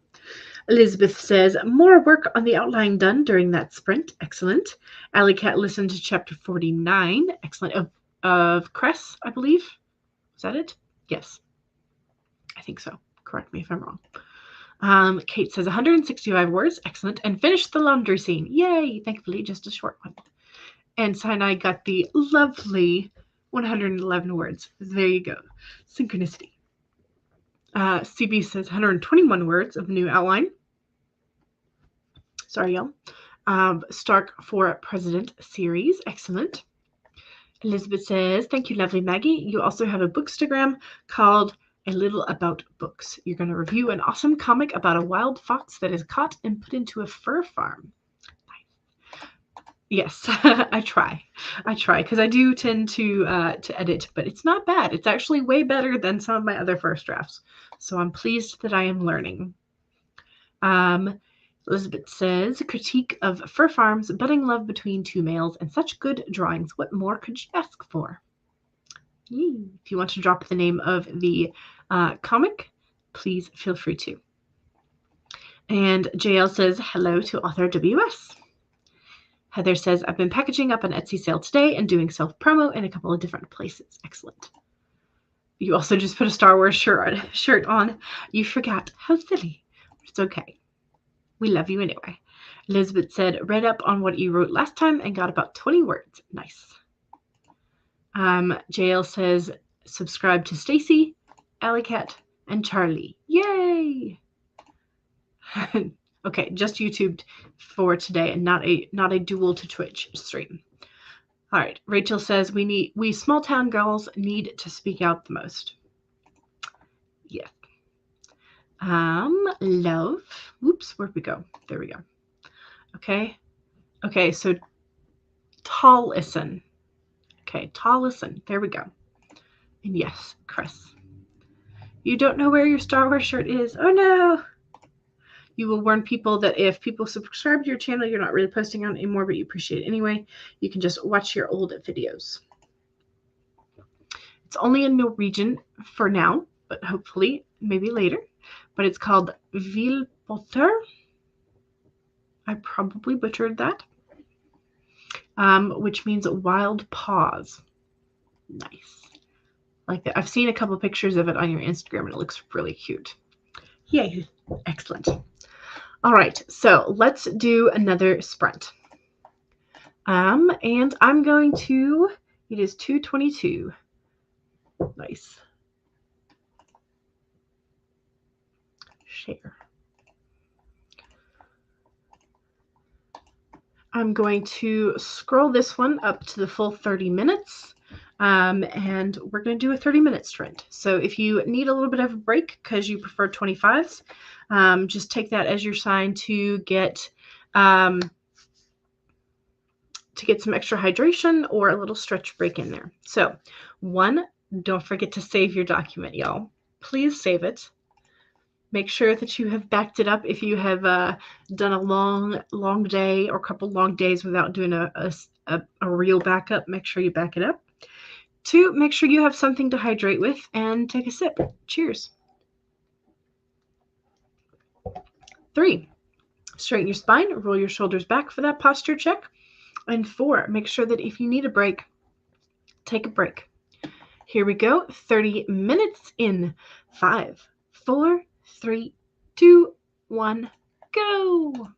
Elizabeth says, more work on the outline done during that sprint. Excellent. Alley Cat listened to chapter 49. Excellent. Of Cress, I believe. Is that it? Yes. I think so. Correct me if I'm wrong. Kate says 165 words. Excellent. And finished the laundry scene. Yay. Thankfully, just a short one. And Sinai got the lovely 111 words. There you go. Synchronicity. CB says 121 words of new outline. Sorry, y'all. Stark for President series. Excellent. Elizabeth says, thank you, lovely Maggie. You also have a bookstagram called A Little About Books. You're going to review an awesome comic about a wild fox that is caught and put into a fur farm. Nice. Yes, I try because I do tend to edit, but it's not bad. It's actually way better than some of my other first drafts. So I'm pleased that I am learning. Elizabeth says, critique of fur farms, budding love between two males, and such good drawings. What more could you ask for? Yay. If you want to drop the name of the comic, please feel free to. And JL says, hello to author WS. Heather says, I've been packaging up an Etsy sale today and doing self-promo in a couple of different places. Excellent. You also just put a Star Wars shirt on. You forgot. How silly. It's okay. We love you anyway. Elizabeth said, read up on what you wrote last time and got about 20 words. Nice. JL says, subscribe to Stacy, Alleycat, and Charlie. Yay! Okay, just YouTube for today and not a dual to Twitch stream. All right, Rachel says we small town girls need to speak out the most. Yeah. Love. Whoops, where'd we go? There we go. Okay, so Tallison. Okay, Tallison. There we go. And yes, Chris. You don't know where your Star Wars shirt is. Oh no. You will warn people that if people subscribe to your channel, you're not really posting on it anymore, but you appreciate it anyway. You can just watch your old videos. It's only in Norwegian for now, but hopefully maybe later. But it's called Vilpotter. I probably butchered that. Which means wild paws. Nice. Like that. I've seen a couple pictures of it on your Instagram and it looks really cute. Yay. Excellent. All right, so let's do another sprint. And I'm going to, it is 2:22. Nice. Share. I'm going to scroll this one up to the full 30 minutes. And we're going to do a 30-minute sprint. So if you need a little bit of a break because you prefer 25s, just take that as your sign to get some extra hydration or a little stretch break in there. So 1, don't forget to save your document, y'all. Please save it. Make sure that you have backed it up if you have done a long day or a couple long days without doing a real backup. Make sure you back it up. 2, make sure you have something to hydrate with and take a sip. Cheers. 3, straighten your spine, roll your shoulders back for that posture check. And 4, make sure that if you need a break, take a break. Here we go. 30 minutes in 5, 4, 3, 2, 1, go.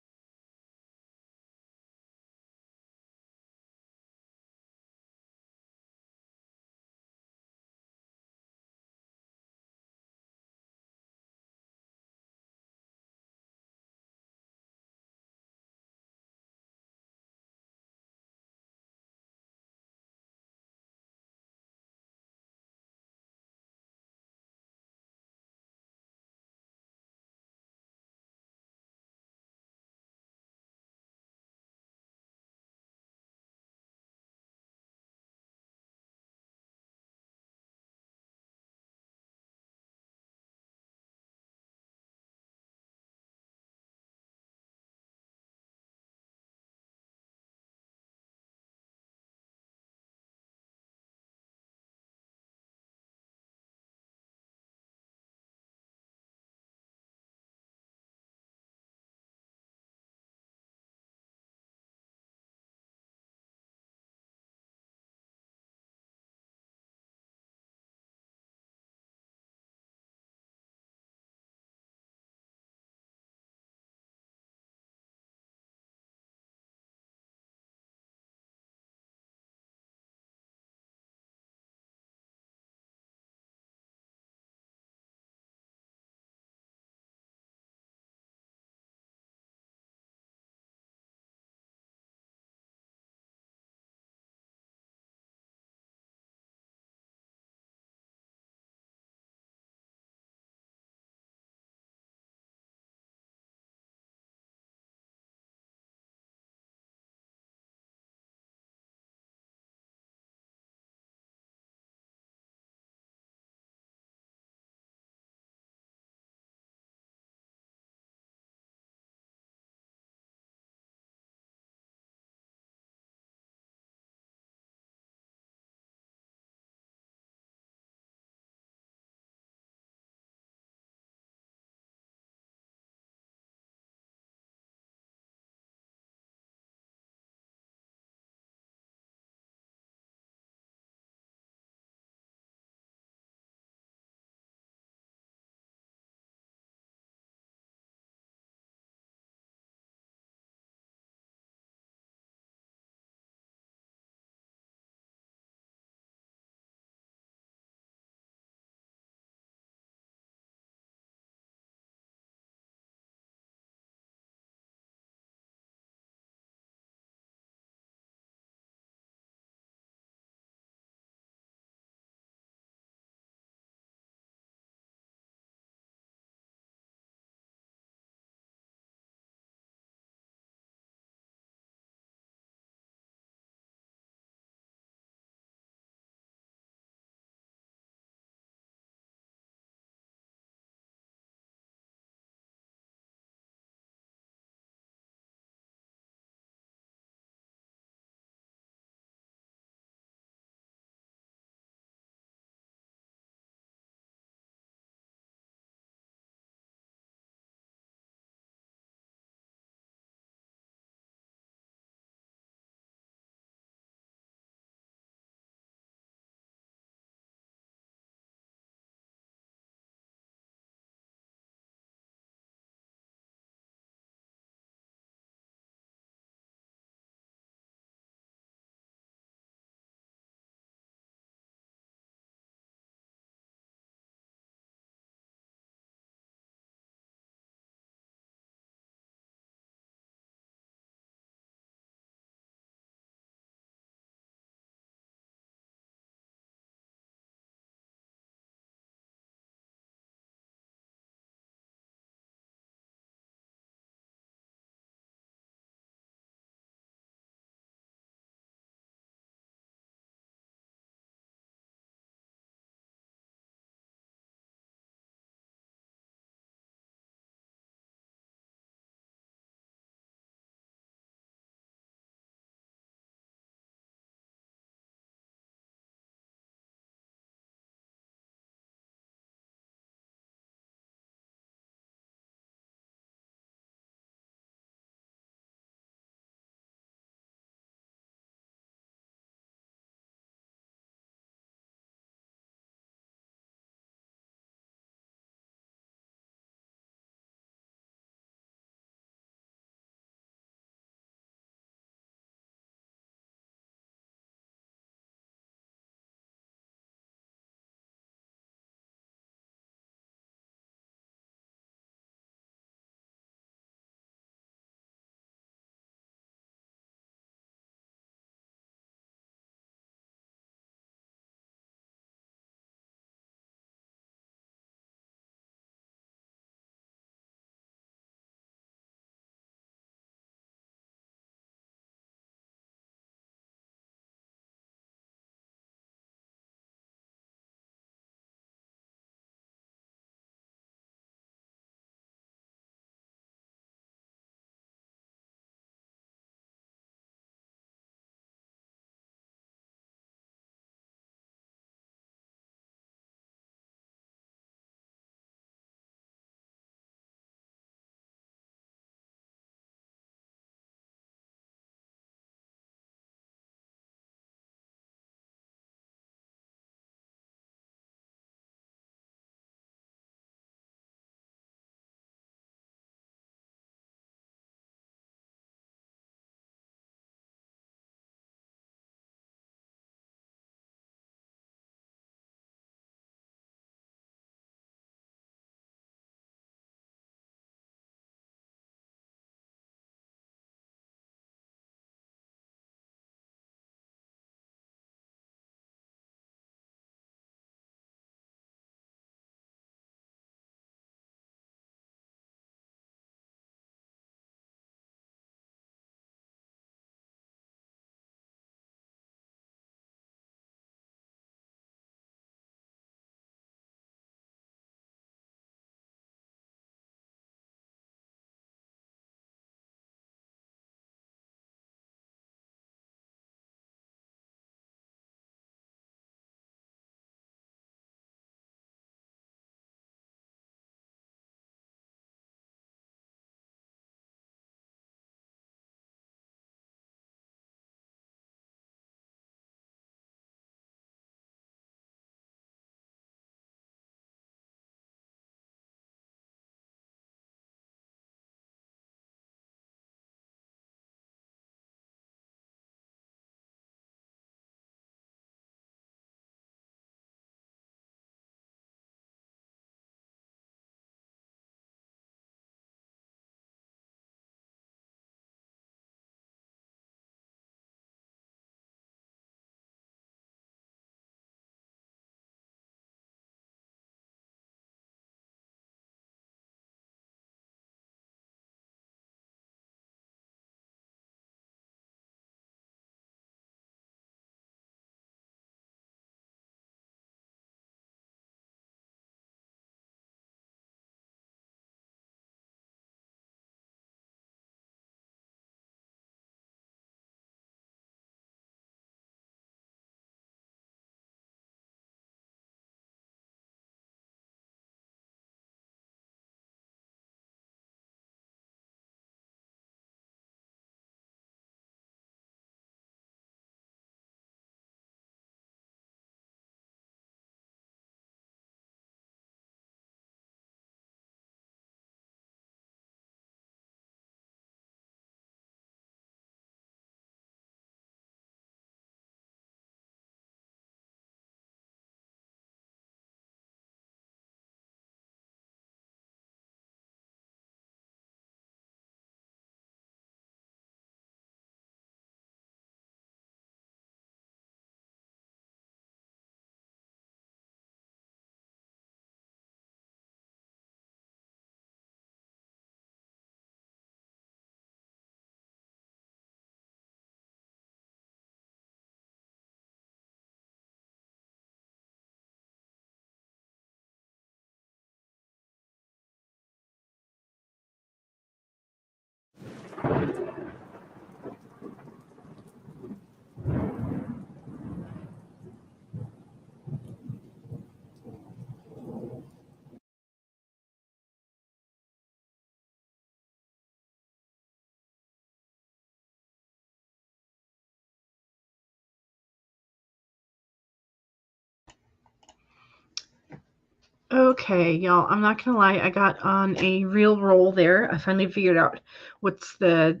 Okay, y'all, I'm not gonna lie, I got on a real roll there. I finally figured out what's the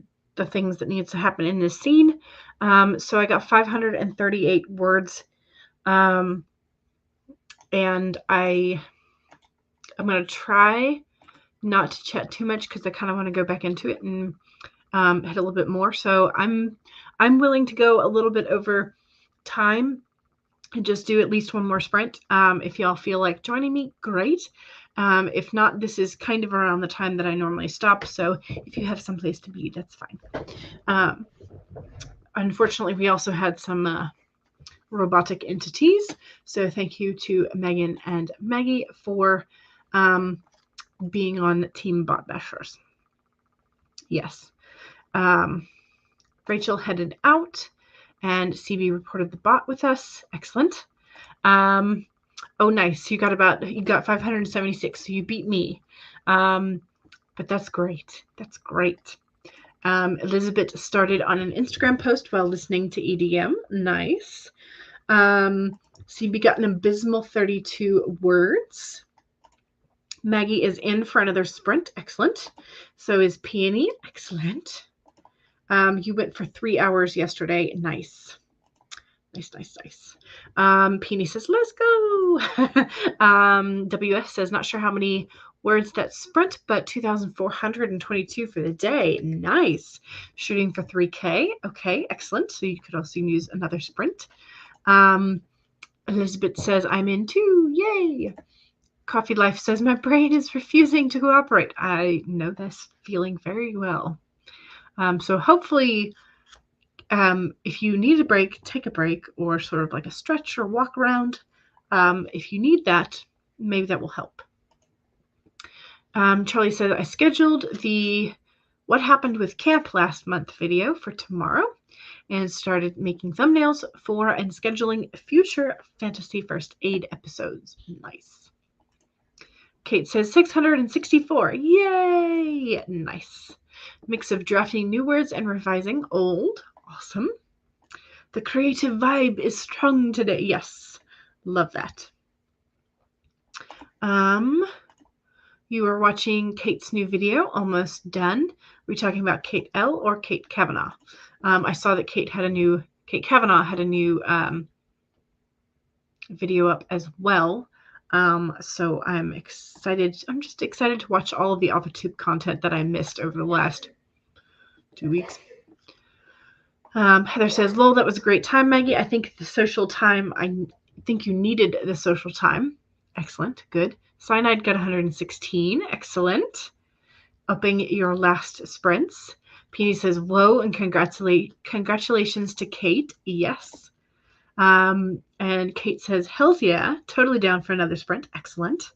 things that needs to happen in this scene. So I got 538 words. And I'm gonna try not to chat too much because I kind of want to go back into it and hit a little bit more. So I'm willing to go a little bit over time and just do at least one more sprint. If y'all feel like joining me, great. If not, this is kind of around the time that I normally stop. So if you have someplace to be, that's fine. Unfortunately, we also had some robotic entities. So thank you to Megan and Maggie for being on Team Bot Bashers. Yes. Rachel headed out and CB reported the bot with us. Excellent. Oh, nice. You got 576. So you beat me. But that's great. That's great. Elizabeth started on an Instagram post while listening to EDM. Nice. CB got an abysmal 32 words. Maggie is in for another sprint. Excellent. So is Peony. Excellent. You went for 3 hours yesterday. Nice. Nice. Peony says, let's go. WS says, not sure how many words that sprint, but 2,422 for the day. Nice. Shooting for 3K. Okay, excellent. So you could also use another sprint. Elizabeth says, I'm in too. Yay. Coffee Life says, my brain is refusing to cooperate. I know this feeling very well. So hopefully, if you need a break, take a break, or sort of like a stretch or walk around. If you need that, maybe that will help. Charlie said, I scheduled the What Happened with Camp Last Month video for tomorrow and started making thumbnails for and scheduling future Fantasy First Aid episodes. Nice. Kate says 664. Yay! Nice. Mix of drafting new words and revising old. Awesome. The creative vibe is strong today. Yes. Love that. You are watching Kate's new video, almost done. Are we talking about Kate L or Kate Kavanaugh? I saw that Kate Kavanaugh had a new video up as well. So I'm excited. I'm just excited to watch all of the authortube content that I missed over the last 2 weeks. Heather says, lol, that was a great time, Maggie. I think the social time, I think you needed the social time. Excellent. Good. Cyanide got 116. Excellent. Upping your last sprints. Peony says, whoa, and congratulations to Kate. Yes. And Kate says, hells yeah, totally down for another sprint. Excellent.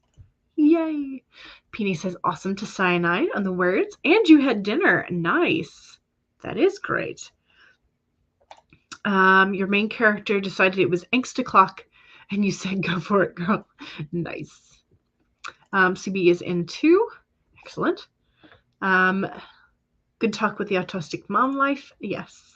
Yay. Peony says, awesome to Cyanide on the words. And you had dinner. Nice. That is great. Your main character decided it was angst o'clock and you said, go for it, girl. Nice. CB is in too. Excellent. Good talk with the autistic mom life. Yes.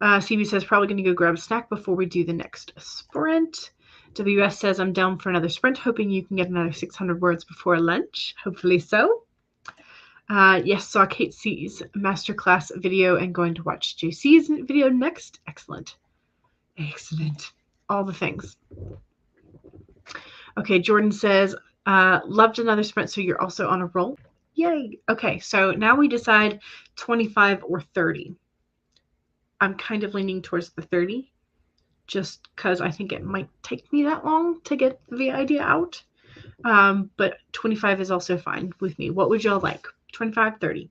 CB says, probably going to go grab a snack before we do the next sprint. WS says, I'm down for another sprint, hoping you can get another 600 words before lunch. Hopefully so. Yes, saw Kate C's masterclass video and going to watch JC's video next. Excellent. All the things. Okay, Jordan says, loved another sprint, so you're also on a roll. Yay. Okay, so now we decide 25 or 30. I'm kind of leaning towards the 30 just because I think it might take me that long to get the idea out. But 25 is also fine with me. What would y'all like? 25, 30?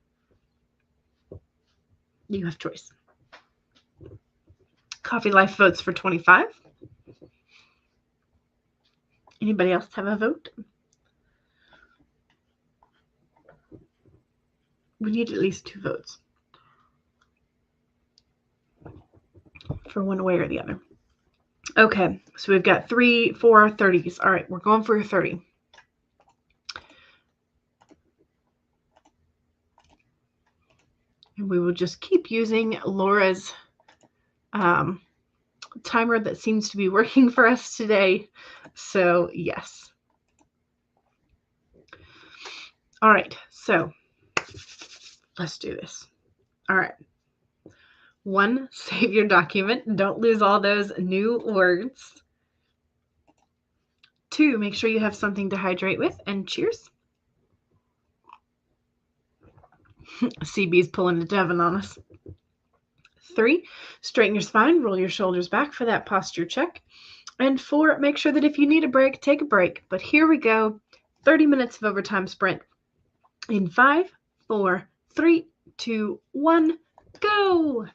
You have choice. Coffee Life votes for 25. Anybody else have a vote? We need at least 2 votes for one way or the other. Okay, so we've got 3, 4 30s. All right, we're going for a 30. And we will just keep using Laura's timer that seems to be working for us today. So yes. All right, so let's do this. All right. 1, save your document. Don't lose all those new words. 2, make sure you have something to hydrate with, and cheers. CB's pulling a Devin on us. 3, straighten your spine, roll your shoulders back for that posture check. And 4, make sure that if you need a break, take a break. But here we go, 30 minutes of overtime sprint. In 5, 4, 3, 2, 1, go!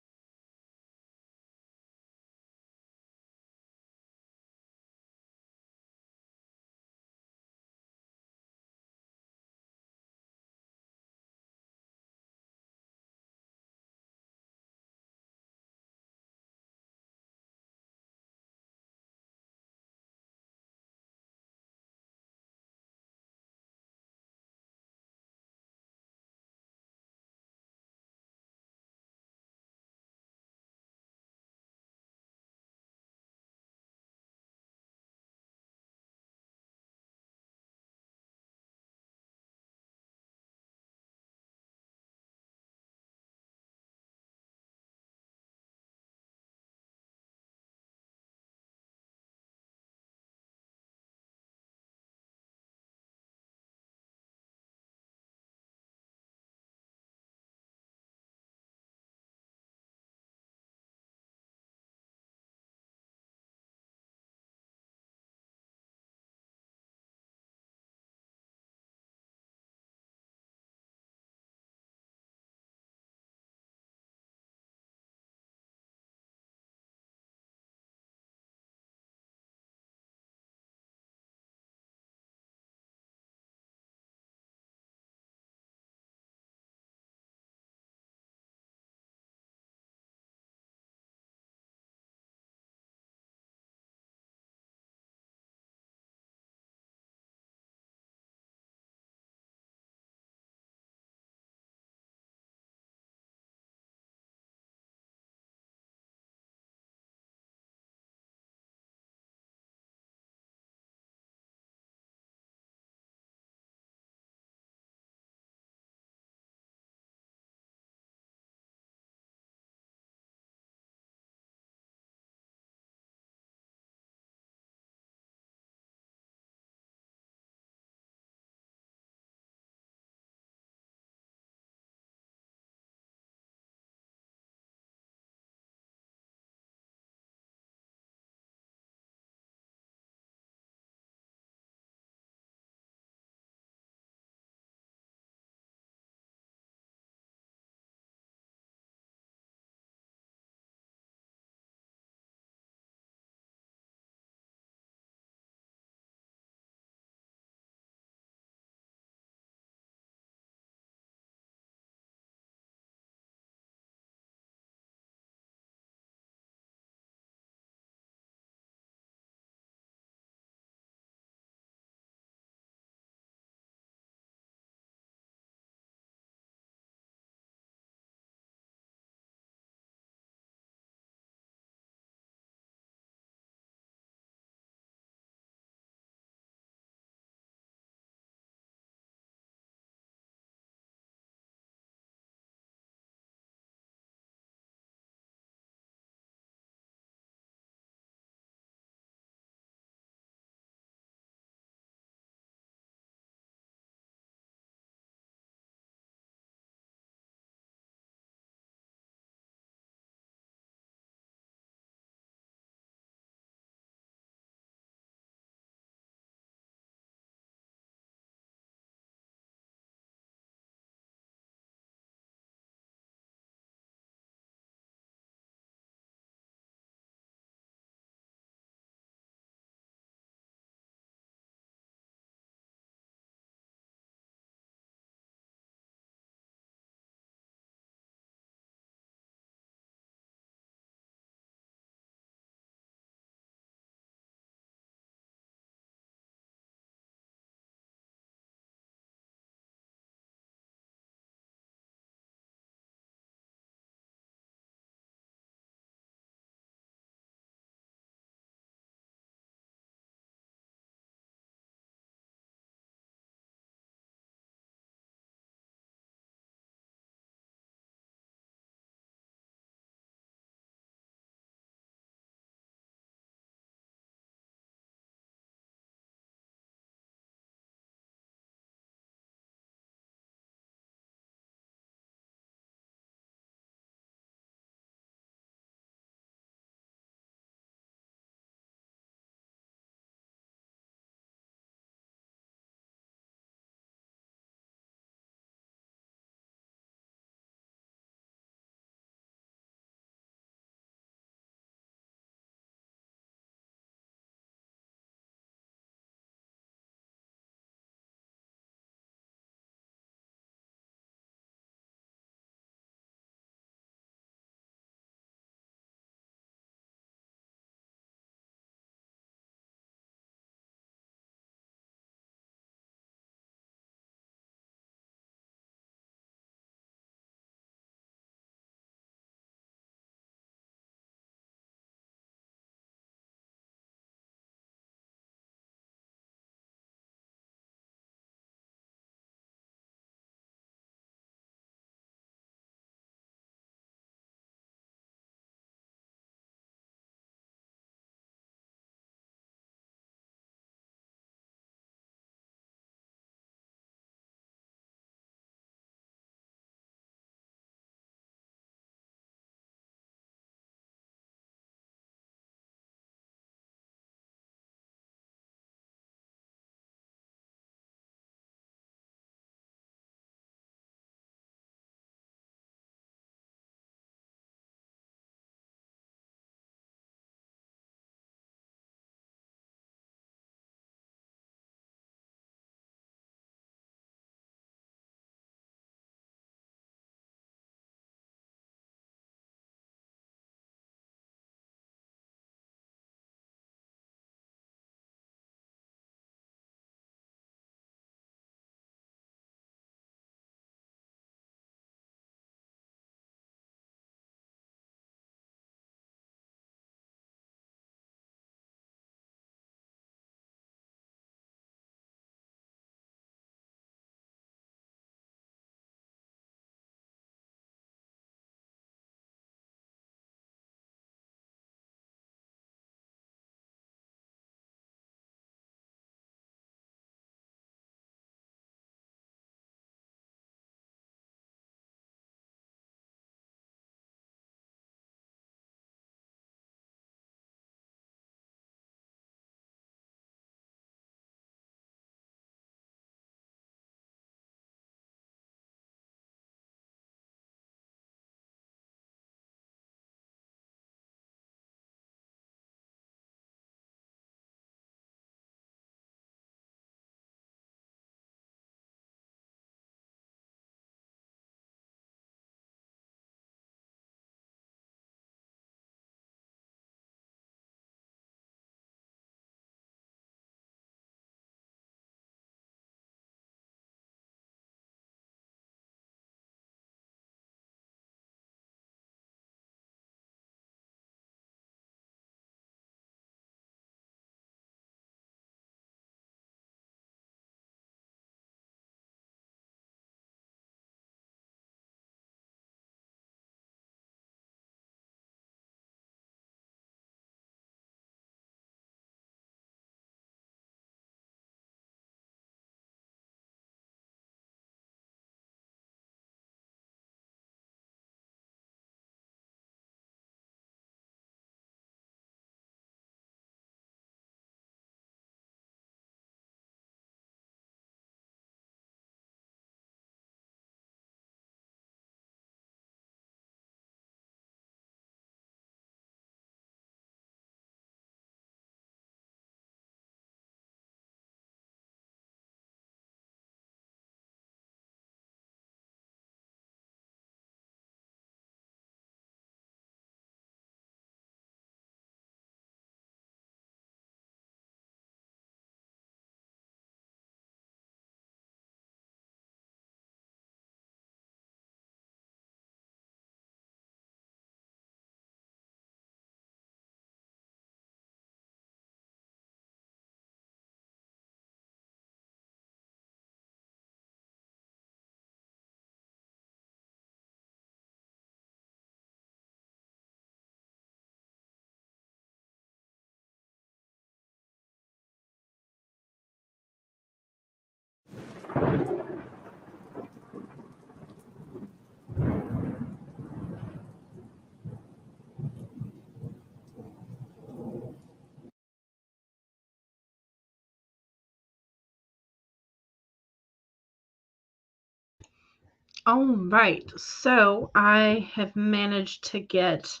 All right, so I have managed to get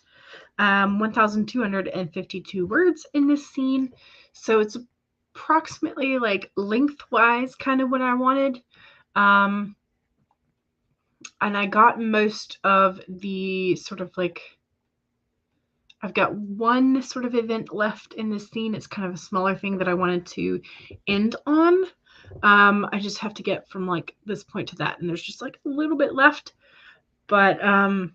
1,252 words in this scene. So it's approximately like lengthwise kind of what I wanted. And I got most of the sort of like, I've got one sort of event left in this scene. It's kind of a smaller thing that I wanted to end on. I just have to get from like this point to that, and there's just like a little bit left. But I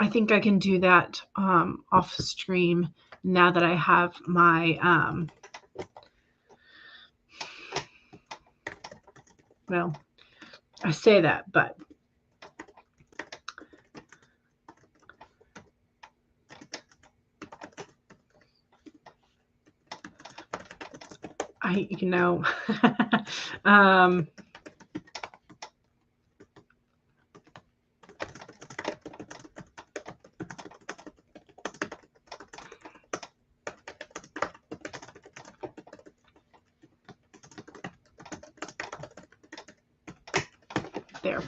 think I can do that off stream now that I have my, well, I say that, but there.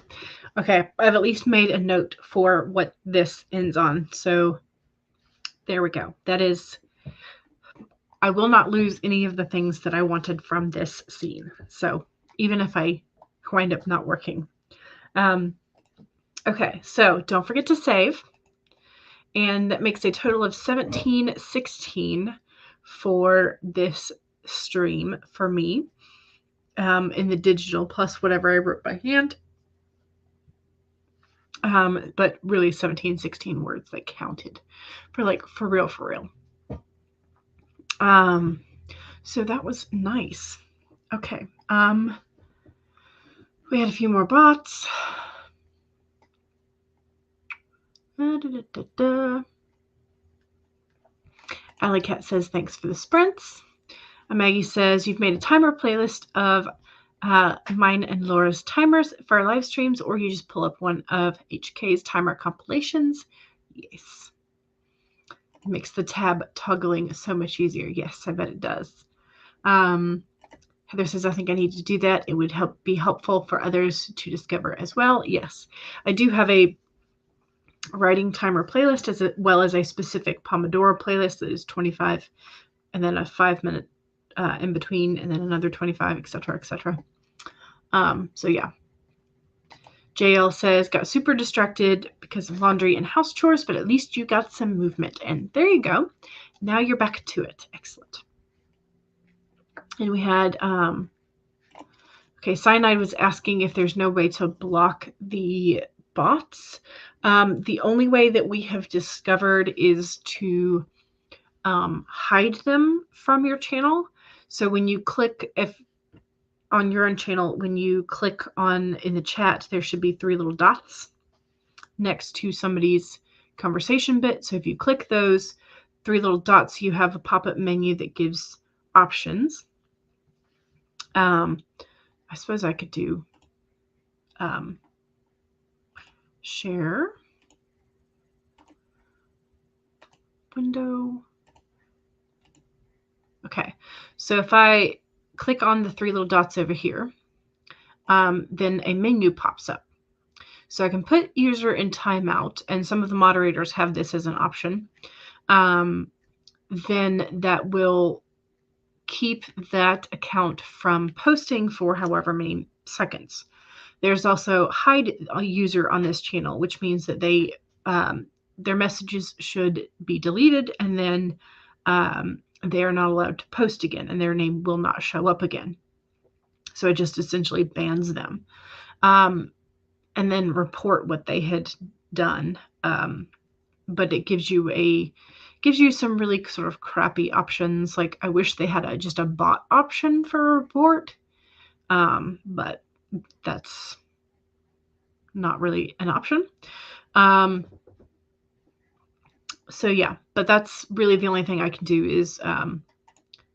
Okay, I've at least made a note for what this ends on. So there we go. That is, I will not lose any of the things that I wanted from this scene. So even if I wind up not working. Okay, so don't forget to save. And that makes a total of 1716 for this stream for me in the digital, plus whatever I wrote by hand. But really 1716 words that counted for real. So that was nice. Okay. We had a few more bots. Alley Cat says, thanks for the sprints. Maggie says, you've made a timer playlist of mine and Laura's timers for our live streams, or you just pull up one of HK's timer compilations. Yes. It makes the tab toggling so much easier. Yes, I bet it does. Heather says, I think I need to do that. It would be helpful for others to discover as well. Yes, I do have a writing timer playlist as well as a specific Pomodoro playlist that is 25 and then a 5-minute in between and then another 25, etc., etc. So yeah. JL says, got super distracted because of laundry and house chores, but at least you got some movement. And there you go. Now you're back to it. Excellent. And we had, okay, Cyanide was asking if there's no way to block the bots. The only way that we have discovered is to hide them from your channel. So when you click, on your own channel, when you click on in the chat, there should be 3 little dots next to somebody's conversation bit. So if you click those 3 little dots, you have a pop-up menu that gives options. I suppose I could do share window. Okay, so if I click on the 3 little dots over here, then a menu pops up. So I can put user in timeout, and some of the moderators have this as an option. Then that will keep that account from posting for however many seconds. There's also hide a user on this channel, which means that they their messages should be deleted, and then they are not allowed to post again, and their name will not show up again. So it just essentially bans them, and then report what they had done. But it gives you some really sort of crappy options. Like I wish they had just a bot option for report, but that's not really an option. So yeah, but that's really the only thing I can do is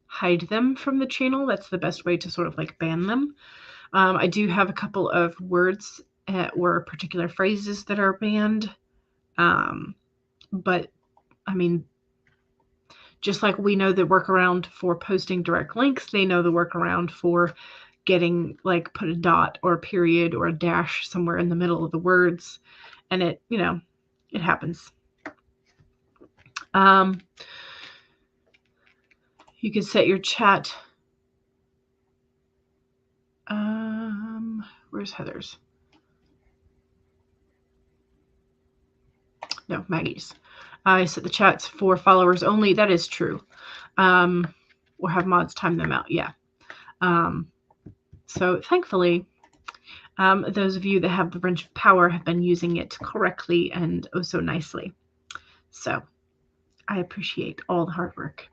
hide them from the channel. That's the best way to sort of like ban them. I do have a couple of words or particular phrases that are banned. But I mean, just like we know the workaround for posting direct links, they know the workaround for getting, like, put a dot or a period or a dash somewhere in the middle of the words. And it, you know, it happens. You can set your chat. Where's Heather's? No, Maggie's. I set the chats for followers only. That is true. Or have mods time them out. Yeah. So thankfully, those of you that have the wrench of power have been using it correctly and oh so nicely. So I appreciate all the hard work.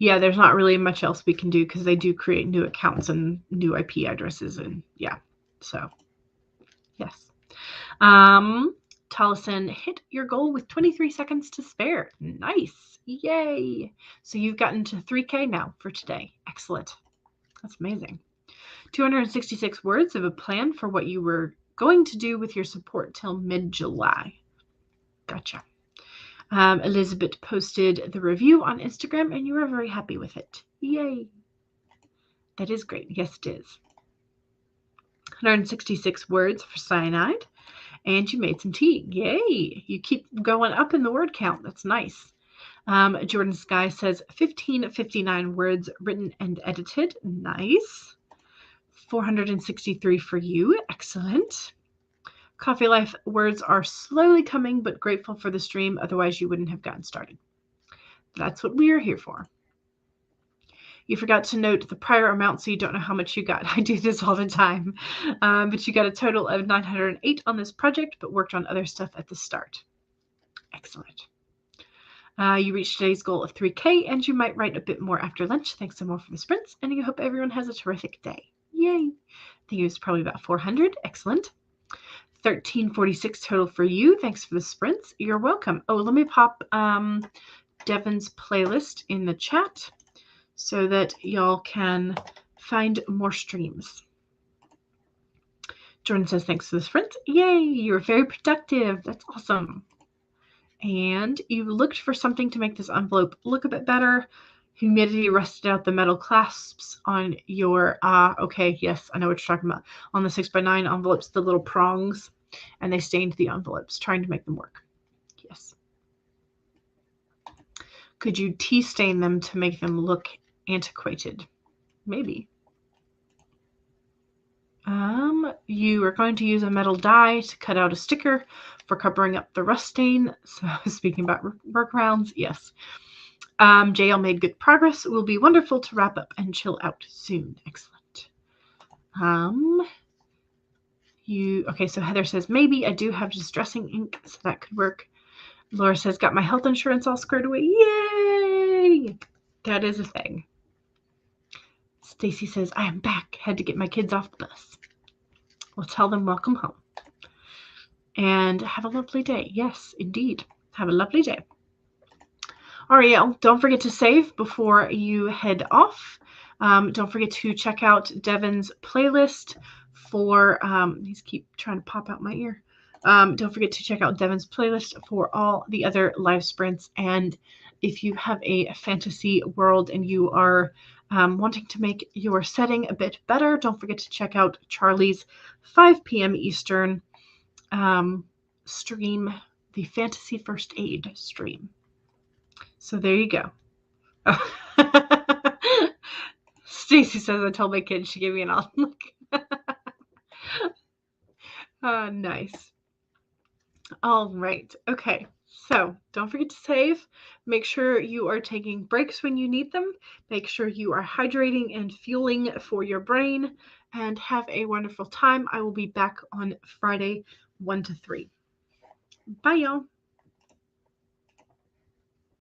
Yeah, there's not really much else we can do because they do create new accounts and new IP addresses, and yeah, so yes. Tallison, hit your goal with 23 seconds to spare. Nice. Yay. So you've gotten to 3K now for today. Excellent. That's amazing. 266 words of a plan for what you were going to do with your support till mid-July. Gotcha. Elizabeth posted the review on Instagram, and you were very happy with it. Yay. That is great. Yes, it is. 166 words for cyanide, and you made some tea. Yay. You keep going up in the word count. That's nice. Jordan Sky says 1559 words written and edited. Nice. 463 for you. Excellent. Coffee Life words are slowly coming, but grateful for the stream. Otherwise, you wouldn't have gotten started. That's what we are here for. You forgot to note the prior amount, so you don't know how much you got. I do this all the time. But you got a total of 908 on this project, but worked on other stuff at the start. Excellent. You reached today's goal of 3K, and you might write a bit more after lunch. Thanks some more for the sprints, and I hope everyone has a terrific day. Yay. I think it was probably about 400. Excellent. 1346 total for you. Thanks for the sprints. You're welcome. Oh, let me pop Devin's playlist in the chat so that y'all can find more streams. Jordan says, thanks for the sprints. Yay, you were very productive. That's awesome. And you looked for something to make this envelope look a bit better. Humidity rusted out the metal clasps on your, okay, yes, I know what you're talking about. On the 6x9 envelopes, the little prongs, and they stained the envelopes, trying to make them work. Yes. Could you tea stain them to make them look antiquated? Maybe. You are going to use a metal die to cut out a sticker for covering up the rust stain. So speaking about workarounds, yes. JL made good progress. It will be wonderful to wrap up and chill out soon. Excellent. Okay, so Heather says, maybe I do have distressing ink, so that could work. Laura says, got my health insurance all squared away. Yay! That is a thing. Stacy says, I am back. Had to get my kids off the bus. We'll tell them welcome home. And have a lovely day. Yes, indeed. Have a lovely day. Ariel, don't forget to save before you head off. Don't forget to check out Devin's playlist for, these keep trying to pop out my ear. Don't forget to check out Devin's playlist for all the other live sprints. And if you have a fantasy world and you are wanting to make your setting a bit better, don't forget to check out Charlie's 5 p.m. Eastern stream, the Fantasy First Aid stream. So there you go. Stacy says, I told my kid, she gave me an odd look. Nice. All right. Okay. So don't forget to save. Make sure you are taking breaks when you need them. Make sure you are hydrating and fueling for your brain, and have a wonderful time. I will be back on Friday 1 to 3. Bye, y'all.